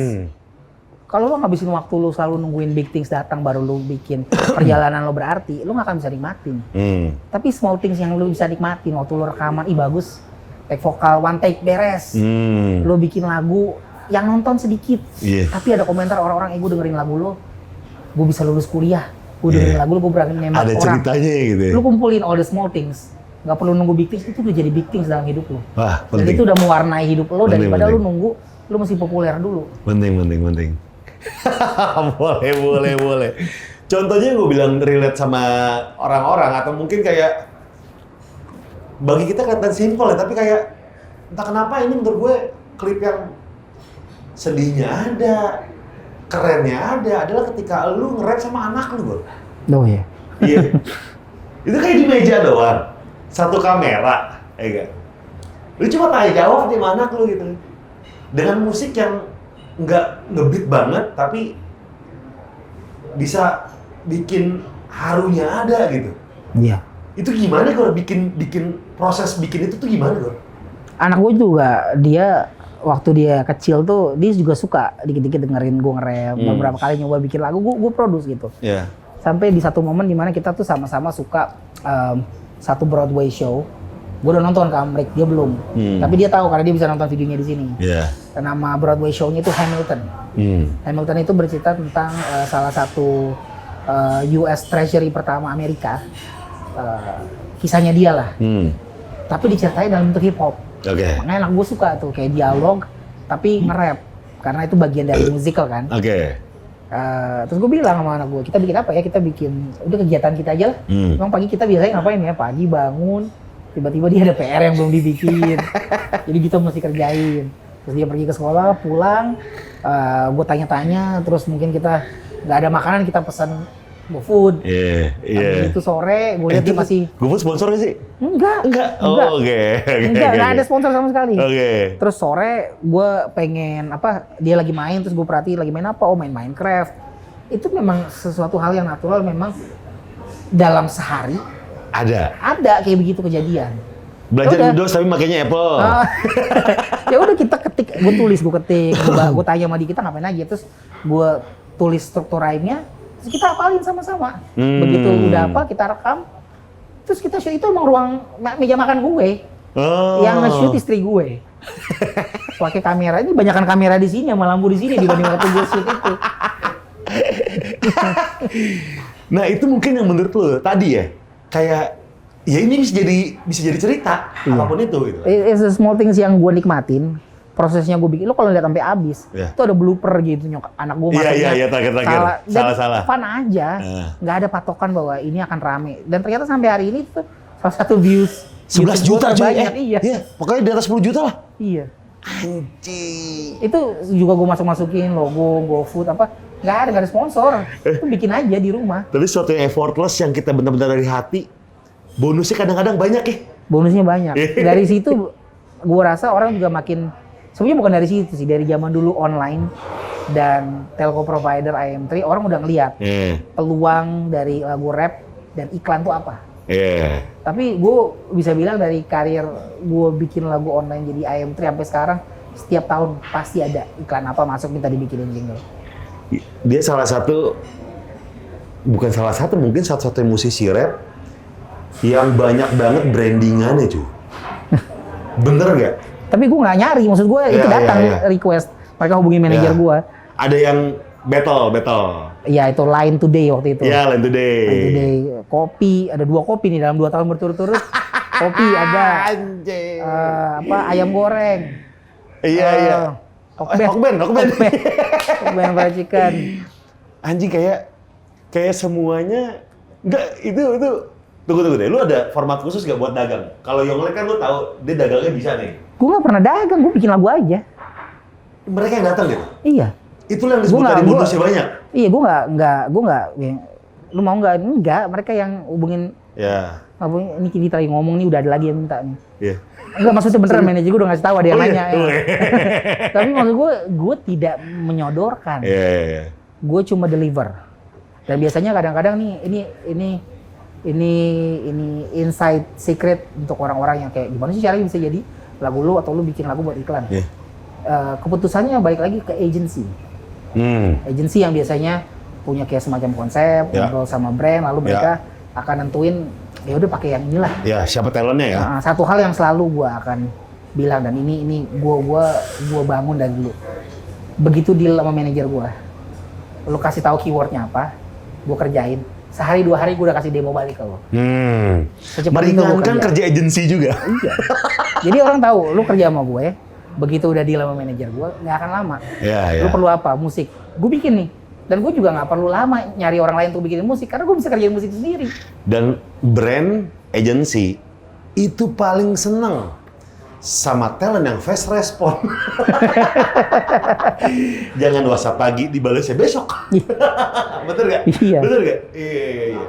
Kalau lo ngabisin waktu lo selalu nungguin big things datang baru lo bikin perjalanan lo berarti, lo nggak akan bisa nikmatin. Tapi small things yang lo bisa nikmatin waktu lo rekaman, bagus, take vokal, one take beres. Lo bikin lagu yang nonton sedikit, tapi ada komentar orang-orang, gue dengerin lagu lo, gue bisa lulus kuliah, gue dengerin lagu lo, gue berani nembak orang. Ada ceritanya gitu ya? Lo kumpulin all the small things, nggak perlu nunggu big things, itu udah jadi big things dalam hidup lo. Wah, Dan penting. itu udah mewarnai hidup lo, daripada penting. lo nunggu, lo mesti populer dulu. Penting. boleh. Contohnya gue bilang relate sama orang-orang atau mungkin kayak bagi kita kelihatan simpel ya, tapi kayak entah kenapa ini menurut gue klip yang sedihnya ada, kerennya ada adalah ketika lu nge-rap sama anak lu, bro. Oh iya. Iya. Itu kayak di meja doang, satu kamera, ya gak? Lu cuma tanya jawab sama anak lu gitu. Dengan musik yang nggak ngebeat banget, tapi bisa bikin harunya ada gitu. Iya. Itu gimana kalau bikin proses bikin itu tuh gimana, bro? Anak gue juga, dia waktu dia kecil tuh dia juga suka dikit-dikit dengerin gue nge-rap. Beberapa kali nyoba bikin lagu, gue produce gitu. Iya. Sampai di satu momen dimana kita tuh sama-sama suka satu Broadway show. Gue udah nonton ke Amrik, dia belum. Tapi dia tahu karena dia bisa nonton videonya di sini. Iya. Nama Broadway show-nya itu Hamilton. Hamilton itu bercerita tentang salah satu US Treasury pertama Amerika. Kisahnya dia lah. Tapi diceritain dalam bentuk hip hop. Oke. Makanya anak gue suka tuh kayak dialog tapi nge-rap karena itu bagian dari musical kan. Oke. Terus gue bilang sama anak gue, kita bikin apa ya? Kita bikin udah kegiatan kita aja lah. Emang pagi kita biasanya ngapain ya? Pagi bangun, tiba-tiba dia ada PR yang belum dibikin. Jadi kita mesti kerjain. Terus dia pergi ke sekolah, pulang, gue tanya-tanya, terus mungkin kita nggak ada makanan, kita pesan GoFood. Iya, Habis itu sore gue lihat dia masih GoFood sponsor nggak sih? enggak. Oh, oke. Enggak ada sponsor sama sekali. Oke. Terus sore gue pengen dia lagi main, terus gue perhatiin lagi main apa, main Minecraft. Itu memang sesuatu hal yang natural, memang dalam sehari ada kayak begitu kejadian. Belajar Udah. Windows tapi makainya Apple. Ya udah kita ketik, gue ketik, gue tanya sama dia kita ngapain aja, terus gue tulis struktur rhyme-nya, terus kita hafalin sama-sama. Begitu udah hafal kita rekam, terus kita shoot. Itu emang ruang meja makan gue, yang nge-shoot istri gue. Pakai kamera, ini banyakan kamera di sini sama lampu di sini dibanding waktu gue shoot itu. Nah itu mungkin yang menurut lo tadi ya, kayak ya ini bisa jadi cerita apapun itu gitu. It's the small things yang gue nikmatin. Prosesnya gue bikin, lo kalau lihat sampai habis, itu ada blooper gitu, anak gue masaknya salah fun aja, nggak ada patokan bahwa ini akan rame. Dan ternyata sampai hari ini tuh salah satu views 11 juta banyak. Iya, pokoknya di atas 10 juta lah. Iya. Anjing. Itu juga gue masukin logo, GoFood nggak ada sponsor, itu bikin aja di rumah. Tapi sesuatu yang effortless yang kita benar-benar dari hati, bonusnya kadang-kadang banyak ya. Bonusnya banyak. Dari situ gue rasa orang juga makin. Sebenarnya bukan dari situ sih, dari zaman dulu online dan telco provider IM3 orang udah ngeliat peluang dari lagu rap dan iklan tuh apa. Tapi gue bisa bilang dari karir gue bikin lagu online jadi IM3 sampai sekarang, setiap tahun pasti ada iklan apa masuk minta dibikinin jingle. Dia mungkin satu-satunya musisi rap yang banyak banget brandingannya cuy. Bener nggak? Tapi gue nggak nyari, maksud gue itu datang request, mereka hubungin manajer gue. Ada yang battle. Iya itu Line Today waktu itu. Iya Line Today. Kopi, ada 2 kopi nih dalam 2 tahun berturut-turut. Kopi ada. Ayam goreng. Iya. Okben fried chicken. Anjing kayak semuanya enggak itu tunggu deh. Lu ada format khusus gak buat dagang? Kalau Yonglek kan lu tahu dia dagangnya bisa nih. Gue nggak pernah dagang, gue bikin lagu aja. Mereka yang datang gitu? Iya. Itulah yang disebut tadi bonusnya banyak. Iya, gue nggak. Lu mau nggak? Enggak, mereka yang hubungin. Ya. Ini kita lagi ngomong nih, udah ada lagi yang minta nih. Iya. Enggak, maksudnya beneran manajer gue udah ngasih tahu, ada yang nanya. Tapi maksud gue tidak menyodorkan. Iya. Gue cuma deliver. Dan biasanya kadang-kadang nih, ini inside secret untuk orang-orang yang kayak gimana sih caranya bisa jadi lagu lu atau lu bikin lagu buat iklan. Keputusannya balik lagi ke agency. Agency yang biasanya punya kayak semacam konsep, ngobrol sama brand, lalu mereka akan nentuin ya udah pakai yang inilah. Ya, siapa talentnya ya? Satu hal yang selalu gua akan bilang, dan ini gua bangun dari dulu. Begitu deal sama manajer gua, lu kasih tahu keywordnya apa, gua kerjain. Sehari 2 hari gue udah kasih demo balik ke lo. Meringankan kerja agensi juga. Iya. Jadi orang tahu, lu kerja sama gue, begitu udah deal sama manajer gue, nggak akan lama. Lu perlu apa? Musik. Gue bikin nih. Dan gue juga nggak perlu lama nyari orang lain untuk bikin musik, karena gue bisa kerjain musik sendiri. Dan brand agency itu paling seneng sama talent yang fast respon. Jangan WhatsApp pagi dibalasnya besok. Betul nggak? Iya. Betul nggak? Iya.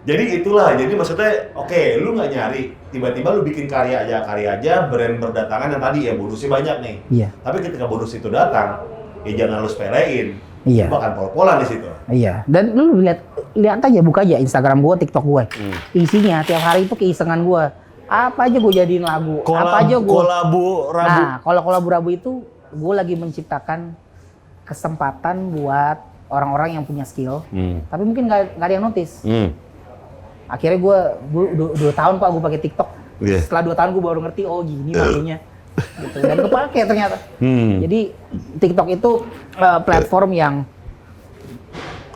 Jadi itulah. Jadi maksudnya, oke, lu nggak nyari, tiba-tiba lu bikin karya aja, brand berdatangan yang tadi ya bonusnya banyak nih. Iya. Tapi ketika bonus itu datang, ya jangan lu sepelein. Iya. Lu bakal pol-polan di situ. Iya. Dan lu lihat aja, buka aja Instagram gue, TikTok gue. Isinya tiap hari itu keisengan gue. Apa aja gue jadiin lagu, apa aja gue. Kolabu Rabu. Nah, kalau kolabu Rabu itu gue lagi menciptakan kesempatan buat orang-orang yang punya skill, tapi mungkin nggak ada yang notice. Akhirnya gue 2 tahun Pak gue pakai TikTok. Setelah 2 tahun gue baru ngerti, oh gini pakainya. Gitu. Dan kepake ternyata. Jadi TikTok itu platform yang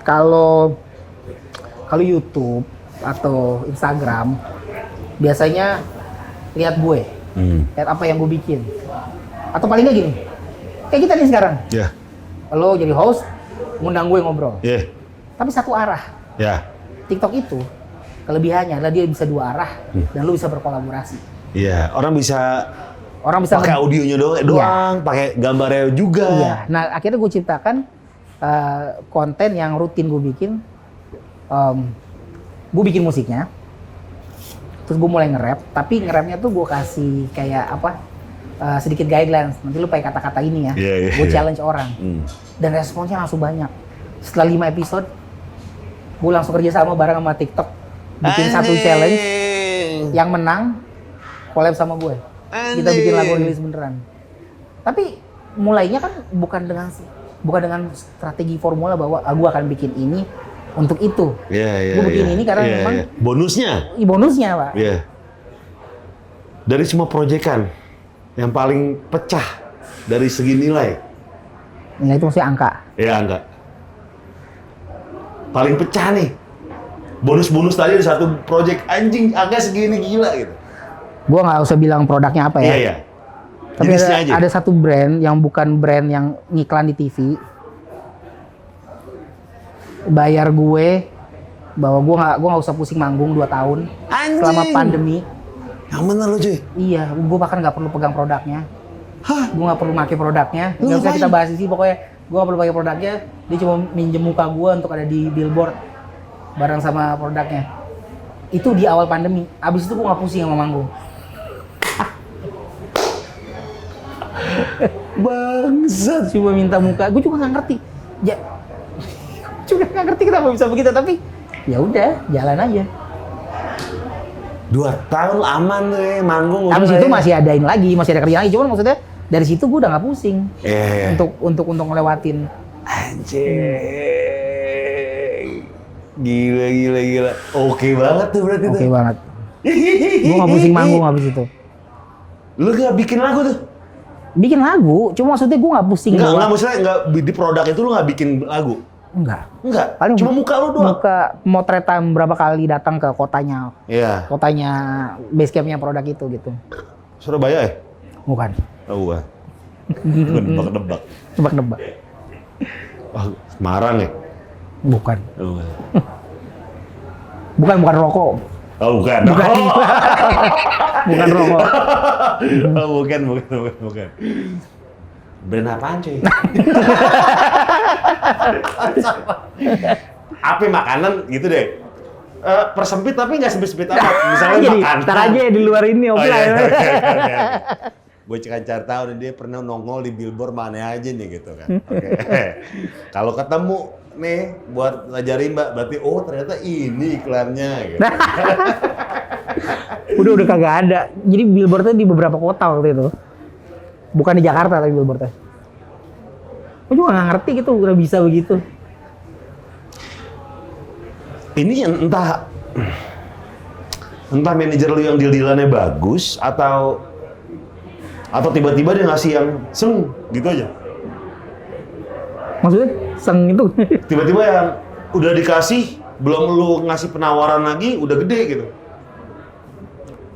kalau YouTube atau Instagram biasanya lihat gue, lihat apa yang gue bikin, atau paling nggak gini, kayak kita nih sekarang, lo jadi host, ngundang gue ngobrol, tapi satu arah. TikTok itu kelebihannya adalah dia bisa 2 arah dan lo bisa berkolaborasi. Orang bisa pakai audionya doang, pakai gambarnya juga. Nah akhirnya gue ciptakan konten yang rutin gue bikin gue bikin musiknya, terus gue mulai nge-rap, tapi nge-rapnya tuh gue kasih kayak sedikit guidelines, nanti lu pakai kata-kata ini ya, gue challenge orang, dan responsnya langsung banyak. Setelah 5 episode, gue langsung kerja sama bareng sama TikTok, bikin satu challenge, yang menang collab sama gue, kita bikin lagu rilis beneran. Tapi mulainya kan bukan dengan strategi formula bahwa gue akan bikin ini untuk itu. Gue bikin ini karena memang bonusnya Pak. Dari semua proyekan yang paling pecah dari segi nilai itu maksudnya angka. Angka paling pecah nih, bonus tadi ada satu proyek anjing angka segini gila gitu. Gue nggak usah bilang produknya apa ya. Tapi ada satu brand yang bukan brand yang ngiklan di TV, bayar gue bahwa gue nggak usah pusing manggung 2 tahun selama pandemi. Yang mana lo cuy? Iya, gue bahkan nggak perlu pegang produknya. Gue nggak perlu pakai produknya. Nggak usah kita bahas sih, pokoknya gue nggak perlu pakai produknya. Dia cuma minjem muka gue untuk ada di billboard bareng sama produknya. Itu di awal pandemi. Abis itu gue nggak pusing sama manggung. Bangsat, cuma minta muka. Gue juga nggak ngerti. Juga nggak ngerti kenapa bisa begitu, tapi ya udah jalan aja. 2 tahun aman deh manggung. Habis itu masih adain lagi, masih ada kerjaan lagi. Cuman maksudnya dari situ gue udah nggak pusing untuk ngelewatin. Anjing, gila. Oke banget tuh berarti. Oke banget. Gue nggak pusing manggung habis itu. Lu nggak bikin lagu tuh? Bikin lagu, cuma maksudnya gue nggak pusing. Enggak, maksudnya nggak di produk itu lu nggak bikin lagu? Enggak. Paling cuma muka lu doang? Muka, motretan berapa kali datang ke kotanya. Iya. Kotanya, base campnya produk itu gitu. Surabaya ya? Bukan. Oh, bukan. Nebak-nebak. Nebak-nebak. Semarang ya? Bukan. Oh, bukan rokok. Oh, bukan. Bukan rokok. Oh, bukan. Brand apaan cuy? Apa makanan gitu deh. Persempit tapi nggak sempit-sempit amat. Misalnya makanan. Ntar aja di luar ini offline. Gue cari tahu dia pernah nongol di billboard mana aja nih gitu kan. Oke. Kalau ketemu nih buat ngajarin Mbak, berarti ternyata ini iklannya gitu. udah kagak ada. Jadi billboardnya di beberapa kota waktu itu. Bukan di Jakarta tapi billboardnya. Gue juga nggak ngerti gitu, udah bisa begitu. Ini entah manajer lu yang deal-dealannya bagus atau tiba-tiba dia ngasih yang gitu aja. Maksudnya seng itu? Tiba-tiba yang udah dikasih, belum lu ngasih penawaran lagi, udah gede gitu.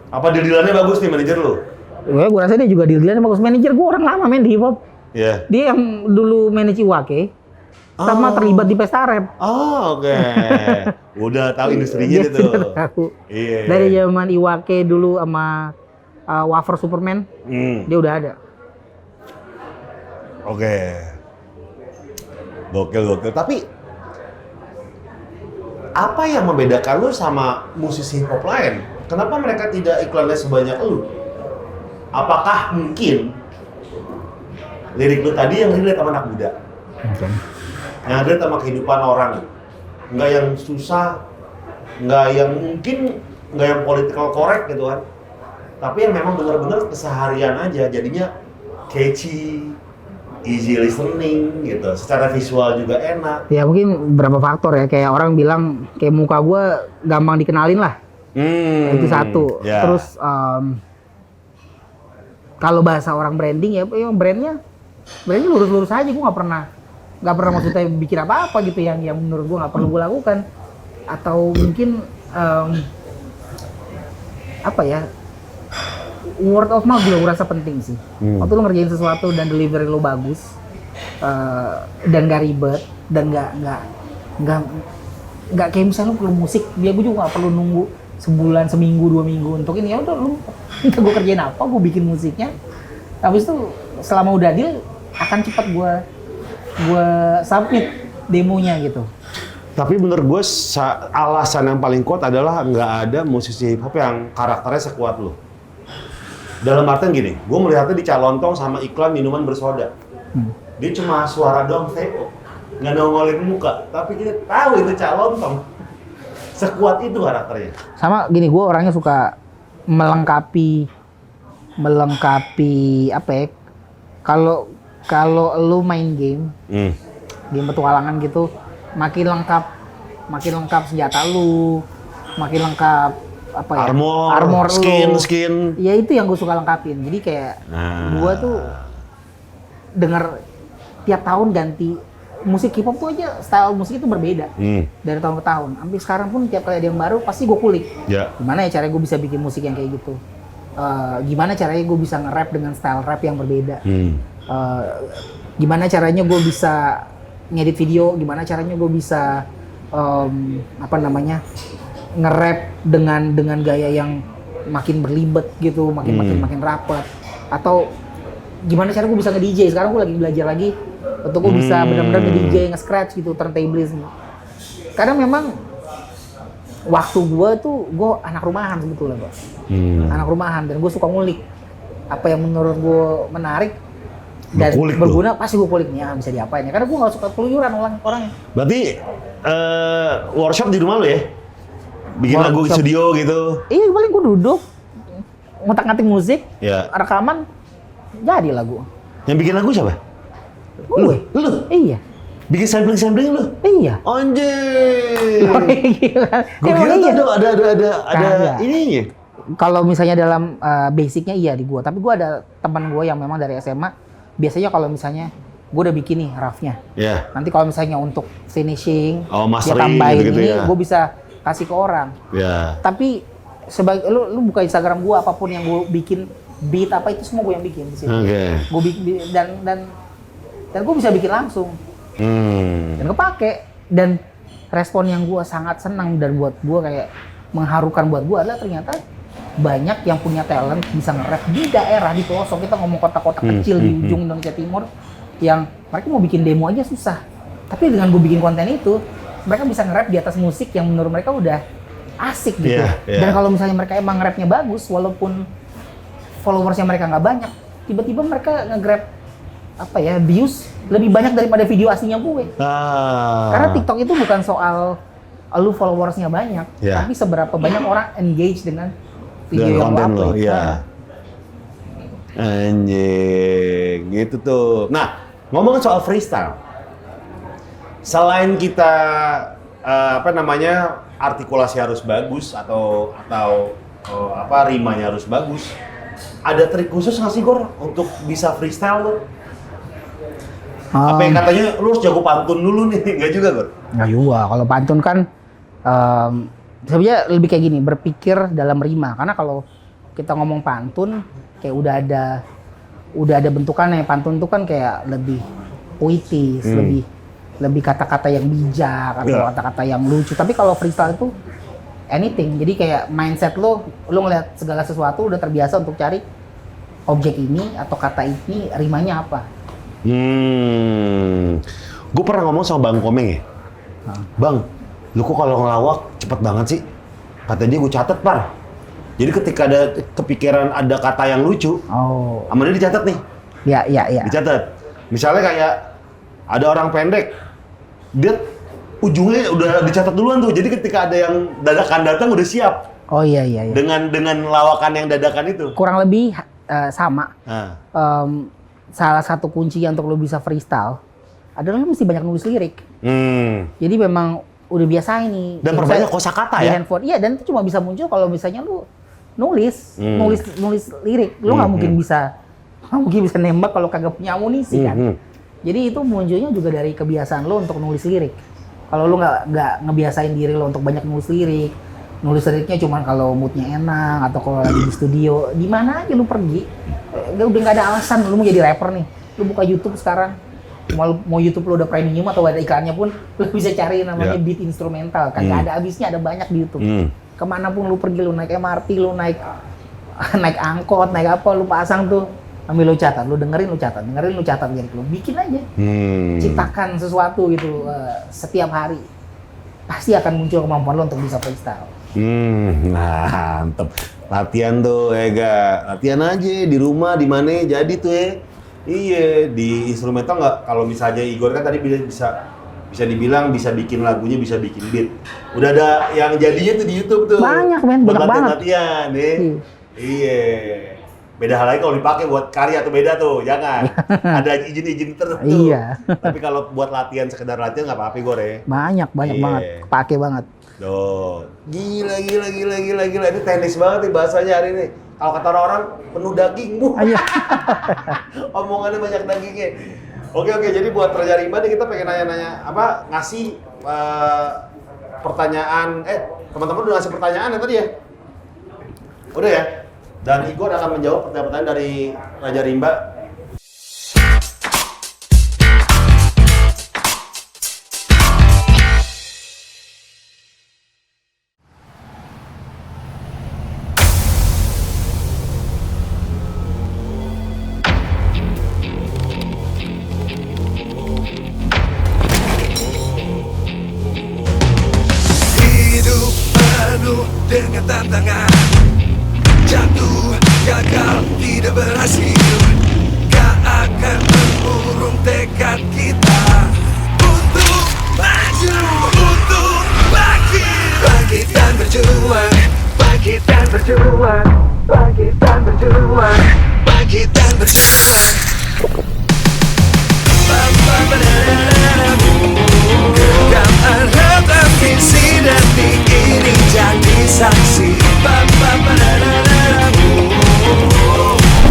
Apa deal-dealannya bagus nih manajer lu? Gue rasa dia juga deal-dealannya bagus. Manajer gue orang lama main di hip hop. Dia yang dulu manage Iwake, sama terlibat di pesta rap. Oke. Udah tahu industrinya itu. Dari zaman Iwake dulu sama Wafer Superman, dia udah ada. Oke. Gokil. Tapi apa yang membedakan lu sama musisi hip hop lain? Kenapa mereka tidak iklannya sebanyak lu? Apakah mungkin lirik lu tadi yang relate sama anak muda? Yang relate sama kehidupan orang. Nggak yang susah, nggak yang political correct gitu kan. Tapi yang memang benar-benar keseharian aja, jadinya catchy, easy listening gitu. Secara visual juga enak. Ya mungkin beberapa faktor ya, kayak orang bilang kayak muka gue gampang dikenalin lah. Itu satu. Terus kalau bahasa orang branding ya, brandnya lurus-lurus aja. Gue nggak pernah maksudnya bikin apa-apa gitu yang menurut gue nggak perlu gue lakukan. Atau mungkin word of mouth juga gue rasa penting sih. Waktu lu ngerjain sesuatu dan delivery lu bagus, dan gak ribet, dan nggak kayak misalnya lu perlu musik, gue juga nggak perlu nunggu sebulan, seminggu, 2 minggu untuk ini. Ya udah lu minta gue kerjain apa, gue bikin musiknya. Habis itu selama udah deal akan cepat gue submit demonya gitu. Tapi menurut gue alasan yang paling kuat adalah nggak ada musisi hip hop yang karakternya sekuat lu. Dalam artian gini, gue melihatnya di Calontong sama iklan minuman bersoda. Dia cuma suara doang, VO. Nggak nongolin muka, tapi kita tahu itu Calontong. Sekuat itu karakternya. Sama gini, gue orangnya suka melengkapi apa ya? Kalau lu main game petualangan gitu, makin lengkap senjata lu, makin lengkap apa ya? Armor skin. Ya itu yang gue suka lengkapin. Jadi kayak gue tuh denger tiap tahun ganti musik hip hop tuh aja, style musik itu berbeda dari tahun ke tahun. Sampai sekarang pun tiap kali ada yang baru pasti gue kulik. Gimana ya caranya gue bisa bikin musik yang kayak gitu? Gimana caranya gue bisa nge-rap dengan style rap yang berbeda? Gimana caranya gue bisa ngedit video? Gimana caranya gue bisa nge-rap dengan gaya yang makin berlibat gitu, makin rapet? Atau gimana cara gue bisa nge-DJ? Sekarang gue lagi belajar lagi untuk gue bisa benar-benar nge-DJ, nge-scratch gitu, turntables. Karena memang waktu gue anak rumahan sebetulnya, Bang. Anak rumahan, dan gue suka ngulik apa yang menurut gue menarik dan berguna, pasti gue kulik nih, bisa diapain ya. Karena gue gak suka keluyuran orangnya. Berarti workshop di rumah lo ya? Bikin lagu di studio gitu? Iya, paling gue duduk ngotak-ngatik musik, rekaman, jadi lagu. Yang bikin lagu siapa? Lu? Iya. Bikin sampling lu? Iya. Anjir. Gue kira tuh ada ininya. Kalau misalnya dalam basicnya iya di gua, tapi gua ada teman gua yang memang dari SMA. Biasanya kalau misalnya gua udah bikin nih roughnya. Nanti kalau misalnya untuk finishing, dia tambahin gitu ini, gua bisa kasih ke orang. Tapi sebagai lu buka Instagram gua, apapun yang gua bikin, beat apa itu semua gua yang bikin di sini. Gua bikin dan gue bisa bikin langsung dan kepake, dan respon yang gue sangat senang dan buat gue kayak mengharukan buat gue adalah ternyata banyak yang punya talent bisa nge-rap di daerah, di pelosok, kita ngomong kota-kota kecil di ujung Indonesia Timur, yang mereka mau bikin demo aja susah, tapi dengan gue bikin konten itu mereka bisa nge-rap di atas musik yang menurut mereka udah asik gitu. Dan kalau misalnya mereka emang nge-rapnya bagus, walaupun followersnya mereka nggak banyak, tiba-tiba mereka nge-grab views lebih banyak daripada video aslinya gue. Karena TikTok itu bukan soal lu followersnya banyak, tapi seberapa banyak orang engage dengan video yang lu upload. Anjing, gitu tuh. Nah, ngomongin soal freestyle, selain kita artikulasi harus bagus atau rimanya harus bagus, ada trik khusus nggak sih Gor untuk bisa freestyle lo? Apa yang katanya lu harus jago pantun dulu nih, nggak juga Gor? Nggak juga, kalau pantun kan sebenarnya lebih kayak gini, berpikir dalam rima. Karena kalau kita ngomong pantun kayak udah ada bentukannya. Pantun itu kan kayak lebih puitis, lebih kata-kata yang bijak atau kata-kata yang lucu. Tapi kalau freestyle itu anything, jadi kayak mindset lu ngeliat segala sesuatu udah terbiasa untuk cari objek ini atau kata ini rimanya apa. Gue pernah ngomong sama Bang Komeng ya, Bang, lu kok kalau ngelawak cepet banget sih? Kata dia, gue catet Par. Jadi ketika ada kepikiran ada kata yang lucu, sama dia dicatat nih. Iya. Dicatat. Misalnya kayak ada orang pendek, dia ujungnya udah dicatat duluan tuh. Jadi ketika ada yang dadakan datang udah siap. Iya. Dengan lawakan yang dadakan itu. Kurang lebih sama. Salah satu kunci untuk lo bisa freestyle adalah lo mesti banyak nulis lirik. Jadi memang udah biasa ini. Dan perbanyak kosakata ya? Handphone. Iya, dan itu cuma bisa muncul kalau misalnya lo nulis lirik. Lo nggak mungkin bisa nembak kalau kagak punya amunisi kan. Jadi itu munculnya juga dari kebiasaan lo untuk nulis lirik. Kalau lo nggak ngebiasain diri lo untuk banyak nulis liriknya cuma kalau moodnya enak atau kalau lagi di studio, di mana aja lo pergi, udah nggak ada alasan lo mau jadi rapper nih. Lo buka YouTube sekarang, mau YouTube lo udah premium atau ada iklannya pun lo bisa cari namanya beat instrumental, kan nggak ada habisnya, ada banyak di YouTube. Kemana pun lo pergi, lo naik MRT, lo naik angkot, naik apa, lo pasang tuh, ambil lo catat, lo dengerin lo catat jadi lo bikin aja, ciptakan sesuatu gitu setiap hari. pasti akan muncul kemampuan lo untuk bisa freestyle. Mantep. Latihan tuh, latihan aja di rumah, di mana jadi tuh ya. Iya, di instrumental nggak, kalau misalnya Igor kan tadi bisa dibilang bisa bikin lagunya, bisa bikin beat. Udah ada yang jadinya tuh di YouTube tuh. Banyak men, banyak banget. Latihan, Iya. Beda hal lagi kalau dipakai buat karya tuh beda tuh, jangan. Ada izin-izin tertentu. Iya. Tapi kalau buat latihan, sekedar latihan nggak apa-apa Igor ya. Banyak banget, kepake banget. Duh, gila. Ini teknis banget nih bahasanya hari ini. Kalau kata orang penuh daging, Bu. Iya. Omongannya banyak dagingnya. Oke, jadi buat Raja Rimba nih kita pengen nanya-nanya ngasih pertanyaan. Teman-teman udah ngasih pertanyaan ya tadi ya? Udah ya? Dan Igor akan menjawab pertanyaan dari Raja Rimba. Hidup penuh dengan tantangan, jatuh, gagal, tidak berhasil. Gak akan mengurung tekad kita untuk maju, untuk bangkit. Bangkit dan berjuang, bangkit dan berjuang, bangkit dan berjuang, bangkit dan berjuang. Genggam erat ambisi detik ini jadi saksi.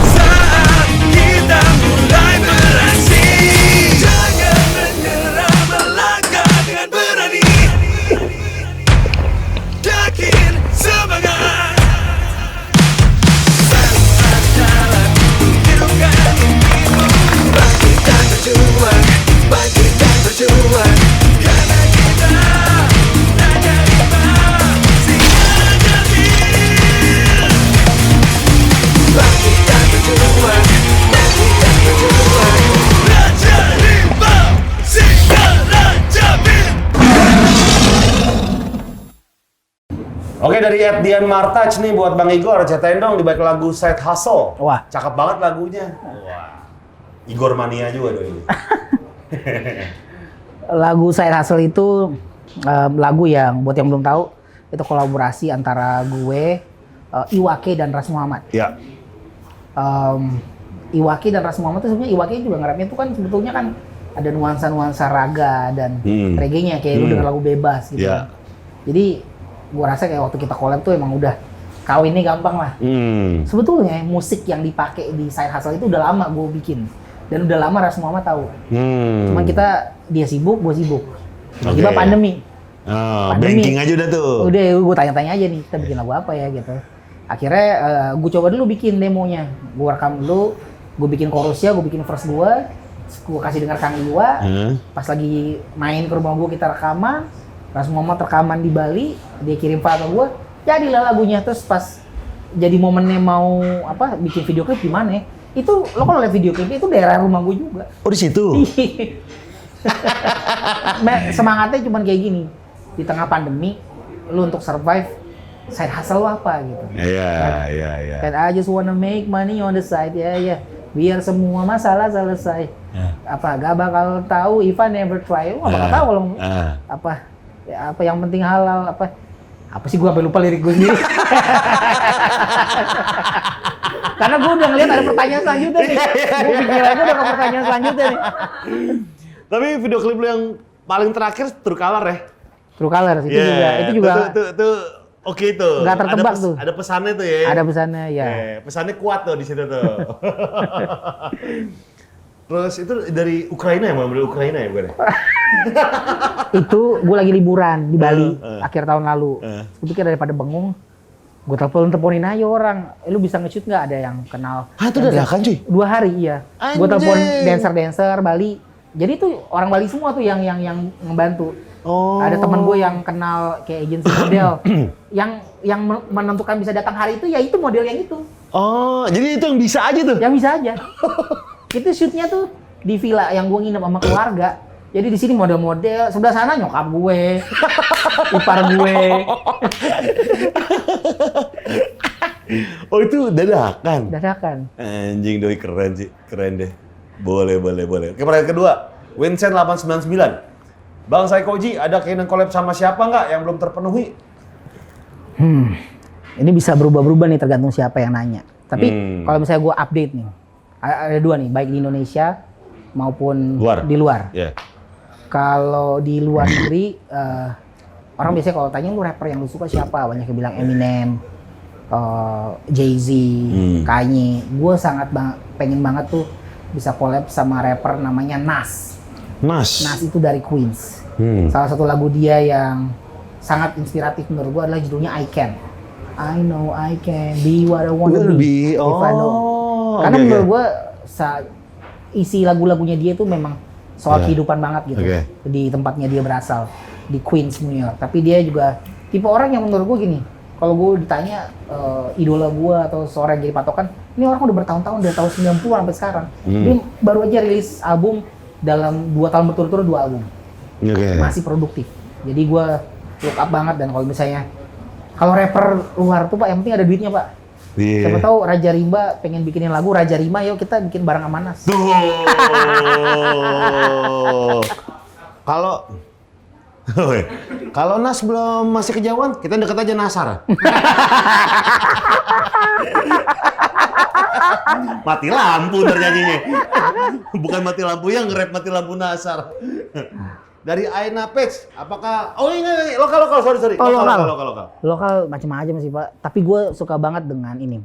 Saat kita mulai beraksi, jangan menyerah, melangkah dengan berani. Yakin, semangat. Semangat jalan hidupkan mimpimu. Bangkit dan berjuang, bangkit dan berjuang. Karena kita Raja Rimba, singa jamil. Bangkit dan berjuang, bangkit dan berjuang. Raja Rimba, singa jamil. Oke, dari Dian Martaj nih buat Bang Igor, ceritain dong di balik lagu Side Hustle. Wah. Cakep banget lagunya. Wah. Igor mania juga dong ini. Lagu Side Hustle itu lagu yang buat yang belum tahu itu kolaborasi antara gue, Iwake dan Ras Muhammad. Ya. Iwake dan Ras Muhammad itu sebenarnya Iwake juga ngerapnya itu kan sebetulnya kan ada nuansa-nuansa raga dan reggae-nya kayak lu denger lagu bebas gitu. Ya. Jadi gua rasa kayak waktu kita collab tuh emang udah kawinnya gampang lah. Sebetulnya musik yang dipakai di Side Hustle itu udah lama gue bikin dan udah lama Ras Muhammad tahu. Cuman dia sibuk, gue sibuk. Tiba-tiba pandemi. Banking aja udah tuh. Udah, gue tanya-tanya aja nih, kita bikin lagu apa ya gitu. Akhirnya gue coba dulu bikin demonya. Gue rekam dulu, gue bikin chorusnya, gue bikin verse gue kasih dengar Kang Iwa. Pas lagi main ke rumah gue kita rekaman, Ras Muhammad rekaman di Bali, dia kirim file ke gue, jadilah lagunya. Terus pas jadi momennya mau bikin video klip di mana? Itu lo kalau lihat video klipnya itu daerah rumah gue juga. Oh, di situ. Semangatnya cuman kayak gini. Di tengah pandemi, lu untuk survive, side hustle lu apa gitu. Iya. Kan I just wanna make money on the side, ya. Biar semua masalah selesai. Gak bakal tahu if I never try. Lu gak bakal tahu kalau apa yang penting halal, apa sih gue sampai lupa lirik gue sendiri. Karena gue udah ngeliat ada pertanyaan selanjutnya nih. Gue pikir aja udah ke pertanyaan selanjutnya nih. Tapi video klip lu yang paling terakhir True Color ya? True Color itu juga. Itu juga. Itu oke itu. Nggak tertebak tuh. Ada pesannya tuh ya. Ada pesannya ya. Pesannya kuat tuh di situ tuh. Terus itu dari Ukraina ya, dari Ukraina ya bukan? Itu gue lagi liburan di Bali akhir tahun lalu. Gue pikir daripada bengong, gue teleponin aja orang. Lu bisa nge-shoot nggak? Ada yang kenal. Itu dadakan cuy? 2 hari iya. Gue telepon dancer Bali. Jadi tuh orang Bali semua tuh yang ngebantu. Ada teman gue yang kenal kayak agensi model, yang menentukan bisa datang hari itu ya itu model yang itu. Jadi itu yang bisa aja tuh? Yang bisa aja. Itu shootnya tuh di villa yang gue nginep sama keluarga. Jadi di sini model-model, sebelah sana nyokap gue, ipar gue. Oh itu dadakan? Dadakan. Anjing doi keren sih, keren deh. Boleh. Oke, pertanyaan kedua, Vincent 899. Bang Saikoji, ada keinginan collab sama siapa nggak yang belum terpenuhi? Ini bisa berubah-berubah nih tergantung siapa yang nanya. Tapi kalau misalnya gue update nih, ada dua nih, baik di Indonesia maupun di luar. Yeah. Kalau di luar negeri, orang biasanya kalau tanya lu rapper yang lu suka siapa, banyak yang bilang Eminem, Jay-Z, Kanye. Gue sangat pengen banget tuh bisa collab sama rapper namanya Nas. Nas itu dari Queens. Salah satu lagu dia yang sangat inspiratif menurut gue adalah judulnya I Can. I know I can be what I wanna be if I know. Karena menurut gue isi lagu-lagunya dia tuh memang soal kehidupan banget gitu. Di tempatnya dia berasal, di Queens, New York. Tapi dia juga tipe orang yang menurut gue gini, kalau gue ditanya idola gue atau seorang yang jadi patokan, ini orang udah bertahun-tahun, dari tahun 90-an sampai sekarang. Dia baru aja rilis album dalam 2 tahun berturut-turut 2 album. Masih produktif. Jadi gue look up banget, dan kalau misalnya kalau rapper luar tuh Pak, yang penting ada duitnya Pak. Siapa tahu Raja Rimba pengen bikinin lagu Raja Rima, yuk kita bikin bareng sama Nas. Kalau Nas belum masih kejauhan, kita deket aja Nasar. Mati lampu ntar nyanyinya. Bukan mati lampu yang nge-rap, mati lampu Nasar. Dari Aina Pex, apakah... Oh ini lokal, sorry. Oh, lokal. Lokal macam-macam sih Pak. Tapi gue suka banget dengan ini.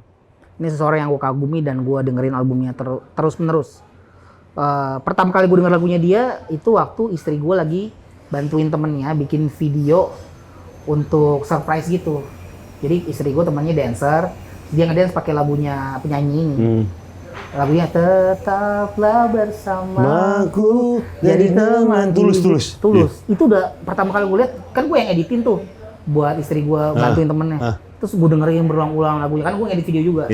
Ini seseorang yang gue kagumi dan gue dengerin albumnya terus-menerus. Pertama kali gue denger lagunya dia, itu waktu istri gue lagi bantuin temennya bikin video untuk surprise gitu. Jadi istri gue temannya dancer, dia ngedance pakai lagunya penyanyi ini. Lagunya Tetaplah Bersamaku jadi teman. Tulus. Itu udah pertama kali gue lihat, kan gue yang editin tuh buat istri gue bantuin temennya. Terus gue dengerin berulang-ulang lagunya, kan gue ngedit video juga.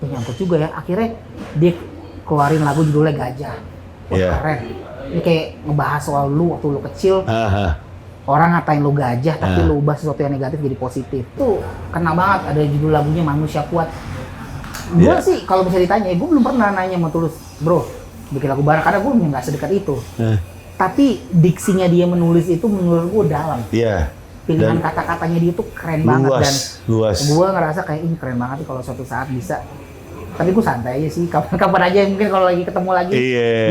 Tuh nyangkut juga ya, akhirnya dia keluarin lagu judulnya Gajah. Wah keren. Ini kayak ngebahas soal lu waktu lu kecil. Orang ngatain lu gajah, tapi lu ubah sesuatu yang negatif jadi positif. Tuh kena banget, ada judul lagunya Manusia Kuat. Gue sih kalau bisa ditanya, gue belum pernah nanya sama Tulus, bro, bikin lagu bareng, karena gue nggak sedekat itu. Tapi diksinya dia menulis itu menurut gue dalam. Pilihan kata-katanya dia tuh keren banget, dan gue ngerasa kayak ini keren banget kalau suatu saat bisa. Tapi gue santai aja sih, kapan-kapan aja mungkin kalau lagi ketemu lagi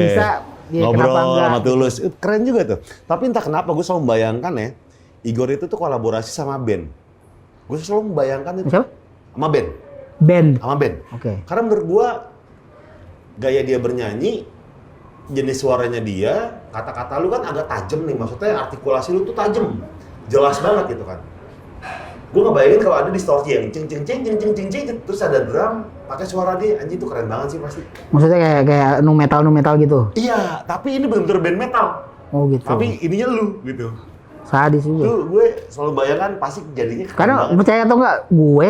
bisa. Ngobrol sama Tulus, keren juga tuh. Tapi entah kenapa gue selalu membayangkan ya, Igor itu tuh kolaborasi sama band. Gue selalu membayangkan itu. Siapa? Sama band. Sama band. Karena menurut gue, gaya dia bernyanyi, jenis suaranya dia, kata-kata lu kan agak tajam nih. Maksudnya artikulasi lu tuh tajam. Jelas banget gitu kan. Gue ngebayangin kalau ada distorsi yang cing terus ada drum pakai suara dia, anjing itu keren banget sih pasti. Maksudnya kayak nu metal gitu. Iya, tapi ini benar-benar band metal. Oh gitu. Tapi ininya lu gitu. Sadis juga. Tuh gue selalu bayangkan pasti jadinya keren. Karena banget. percaya atau enggak, gue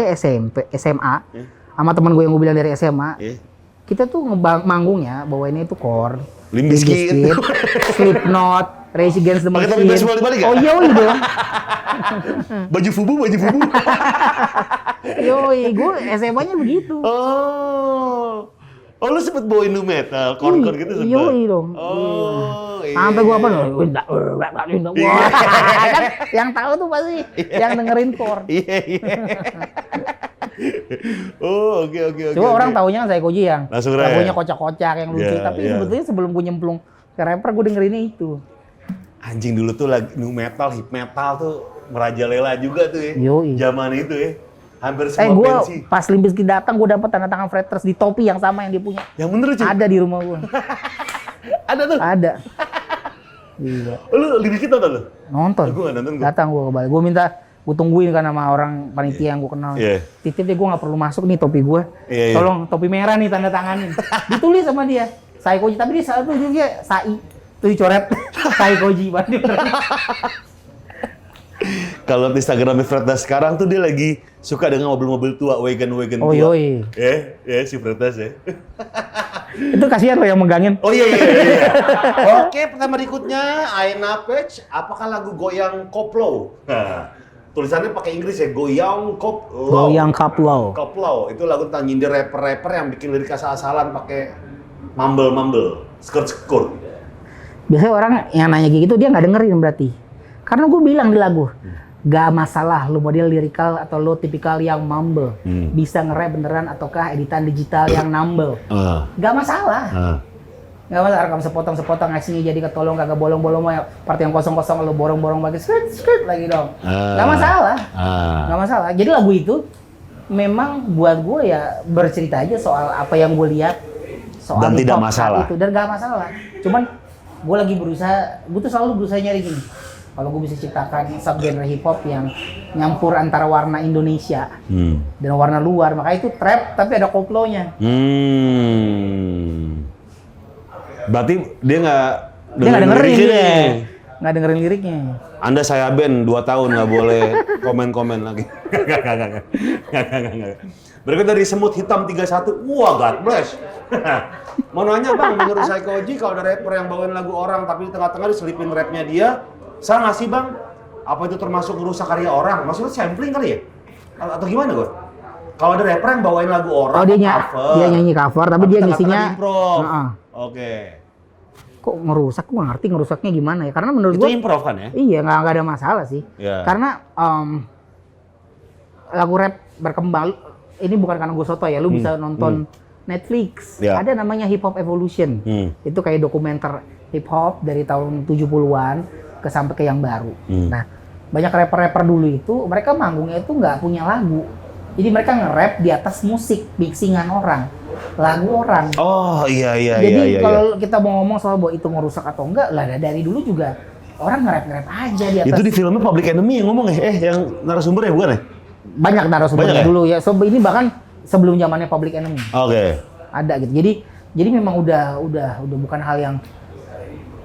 SMA sama teman gue yang gue bilang dari SMA, kita tuh manggung ya, bawainnya itu Korn, Limp Bizkit, Slipknot, Rage Against the Machine. Pakai topi baseball dibalik ya? Oh iya dong. baju fubu. Yoi, gue SMA-nya begitu. Oh lu sempet bawain nu metal, Korn gitu sempet? Yoi dong. Sampai gue apa loh? Kan yang tahu tuh pasti yang dengerin Korn. Oh oke. Coba orang taunya kan Saikoji yang lagunya ya? kocak-kocak yang lucu, tapi sebetulnya sebelum gue nyemplung ke rapper gue dengerinnya itu. Anjing dulu tuh lagi nu metal, hip metal tuh merajalela juga tuh ya. Yoi. Zaman itu ya. Hampir semua gue band sih. pas Limp Bizkit datang, gue dapat tanda tangan Fred Durst di topi yang sama yang dia punya. Yang bener cuy? Ada di rumah gue. Ada tuh? Ada. Gila. Lu Limp Bizkit nonton lu? Nonton. Gue nggak nonton. Datang gue ke Bali. Gue minta, gue tungguin kan sama orang panitia yang gue kenal. Titip deh, gue nggak perlu masuk nih topi gue. Tolong topi merah nih tanda tanganin. Ditulis sama dia. Saikoji, tapi dia salah tuh juga Sai. Tuh dicoret Saikoji banget. Kalau di Instagramnya Freddas sekarang tuh dia lagi suka dengan mobil-mobil tua, wagon oh, tua. Yoi. Ya si Freddas ya. Itu kasihan loh yang megangin. Oh iya. Oke, pertanyaan berikutnya, Aina Page, apakah lagu Goyang Koplo? Nah, tulisannya pakai Inggris ya, Goyang Koplo. Goyang Koplo. Koplo, itu lagu tentang nyindir rapper-rapper yang bikin lirik asal-asalan pakai mumble, skirt. Biasanya orang yang nanya kayak gitu dia nggak dengerin berarti. Karena gue bilang di lagu, gak masalah lu model lirikal atau lu tipikal yang mumble. Bisa nge-rap beneran ataukah editan digital yang numble. Gak masalah. Gak masalah, rekam sepotong-sepotong ngasihnya jadi ketolong kagak bolong-bolong part yang kosong-kosong lu borong-borong bagi skirt lagi dong. Gak masalah. Gak masalah. Jadi lagu itu memang buat gue ya bercerita aja soal apa yang gue lihat. Soal Dan tidak hip-hop masalah. itu dan gak masalah. Cuman gue lagi berusaha, gue tuh selalu berusaha nyari gini. Kalau gue bisa ciptakan subgenre hip hop yang nyampur antara warna Indonesia dan warna luar, maka itu trap tapi ada koplonya. Berarti dia nggak Dia nggak dengerin liriknya dia, nih. nggak dengerin liriknya. Anda saya band 2 tahun nggak boleh komen-komen lagi. Nggak. Berikut dari Semut Hitam 31. Wah, God bless. Mau nanya bang, menurut Psycho-G kalau ada rapper yang bawain lagu orang tapi di tengah-tengah diselipin rapnya dia, salah nggak sih bang? Apa itu termasuk ngerusak karya orang? Maksudnya sampling kali ya? Atau gimana gue? Kalau ada rapper yang bawain lagu orang, Dia nyanyi cover, tapi dia tengah-tengah ngisinya. improv. Heeh. Oke. Kok ngerusak? Gue ngerti ngerusaknya gimana ya? Karena menurut Itu gue, improv kan ya? iya nggak ada masalah sih. Iya. Karena lagu rap berkembang. Ini bukan karena gue soto ya. Lu bisa nonton Netflix. Ya. Ada namanya Hip Hop Evolution. Itu kayak dokumenter hip hop dari tahun 70-an sampai ke yang baru. Nah, banyak rapper-rapper dulu itu mereka manggungnya itu nggak punya lagu. Jadi mereka nge-rap di atas musik, mixingan orang, lagu orang. Oh iya. Jadi kalau kita mau ngomong soal bahwa itu ngerusak atau enggak, lah dari dulu juga orang nge-rap aja di atas. Itu di filmnya Public Enemy yang ngomong ya? Yang narasumbernya bukan ya? Banyak narasumbernya Banyak ya? dulu ya. So ini bahkan sebelum zamannya Public Enemy. Oke. Ada gitu. Jadi memang udah bukan hal yang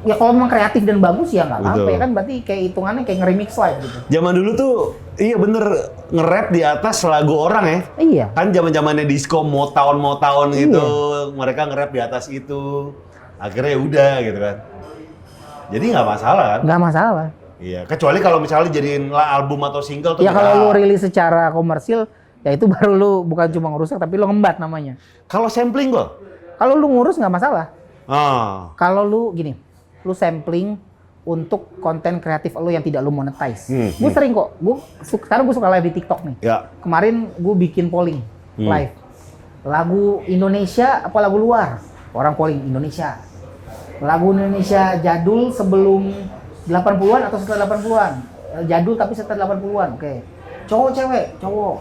ya kalau memang kreatif dan bagus ya nggak apa-apa Betul. ya kan, berarti kayak hitungannya kayak nge-remix live gitu. Zaman dulu tuh iya bener nge-rap di atas lagu orang ya. Iya. Kan zaman-zamannya disco Motown gitu. Mereka nge-rap di atas itu. Akhirnya udah gitu kan. Jadi nggak masalah kan? Nggak masalah. Iya, kecuali kalau misalnya jadiin album atau single tuh Ya beda. kalau lu rilis secara komersil, ya itu baru lu bukan cuma ngerusak tapi lu ngembat namanya. Kalau sampling gua? Kalau lu ngurus nggak masalah. Ah. Kalau lu gini, lu sampling untuk konten kreatif lu yang tidak lu monetize. Gue sering kok, sekarang gue suka live di TikTok nih. Ya. Kemarin gue bikin polling live. Lagu Indonesia apa lagu luar? Orang polling Indonesia. Lagu Indonesia jadul sebelum 80-an atau setelah 80-an? Jadul tapi setelah 80-an. Oke. Cowok cewek, cowok.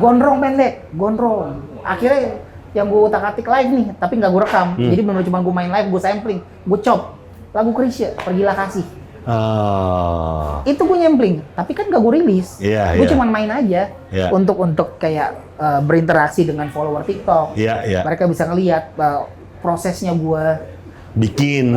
Gondrong pendek, gondrong. Akhirnya yang gue utak-atik live nih, tapi nggak gue rekam. Jadi benar cuma gue main live, gue sampling, gue chop. Lagu Krisya, Pergilah Kasih. Itu gue sampling, tapi kan nggak gue rilis. Iya, Gue iya. cuma main aja Iya. untuk kayak berinteraksi dengan follower TikTok. Iya. Mereka bisa ngelihat prosesnya gue. Bikin.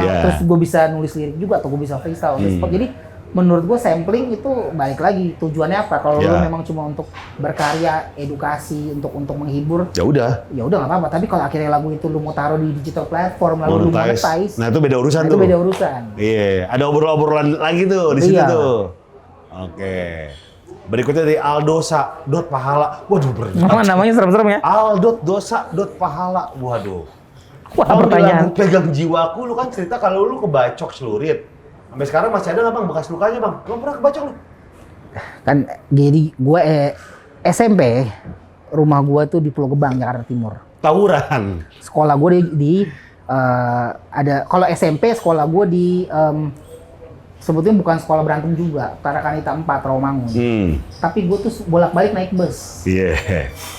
Iya. Terus gue bisa nulis lirik juga atau gue bisa freestyle on the spot. Jadi menurut gue sampling itu balik lagi tujuannya apa? Kalau lu memang cuma untuk berkarya, edukasi, untuk menghibur, Ya udah. ya udah nggak apa-apa. Tapi kalau akhirnya lagu itu lu mau taruh di digital platform lalu lu monetize, Nah itu beda urusan nah, tuh. itu beda urusan. Iya, ada obrolan lagi tuh di situ Iya. tuh. Oke. Berikutnya dari Aldosa dot pahala. Waduh berat. Namanya serem-serem ya. Aldot dosa dot pahala. Waduh. Wah, Bang, di pertanyaan. lagu Pegang Jiwaku lu kan cerita kalau lu kebacok celurit. Sampai sekarang masih ada nggak bang bekas lukanya bang? Lu pernah kebacok lu? Kan jadi gue SMP rumah gue tuh di Pulau Gebang, Jakarta Timur. Tawuran. Sekolah gue di ada kalau SMP sekolah gue di sebetulnya bukan sekolah berantem juga, Tarakanita 4 Rawamangun. Tapi gue tuh bolak-balik naik bus. Iya.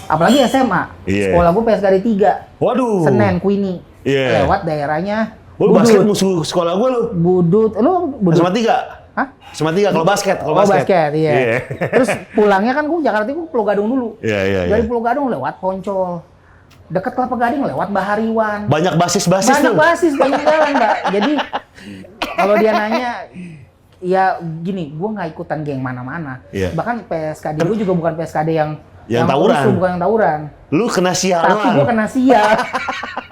Apalagi SMA. Iya. Sekolah gue PSKD 3. Waduh. Senen, Queenie. Iya. Lewat daerahnya Lu basket musuh sekolah gua lu. Budut. Lu Budut. Sama 3. Hah? Sama 3 kalau basket, kalau Oh, basket, iya. Iya. Terus pulangnya kan gue Jakarta itu Pulau Gadung dulu. Iya. Dari Pulau Gadung lewat Poncol. Deket Kelapa Gading lewat Bahariwan. Banyak basis-basis Banyak tuh. basis, banyak jalan, Mbak. Jadi kalau dia nanya, ya gini, gue nggak ikutan geng mana-mana. Iya. Bahkan PSKD gue juga bukan PSKD yang Yang tawuran. rusuh, bukan yang tawuran. Lu kena sial Tapi doang. gue kena sial.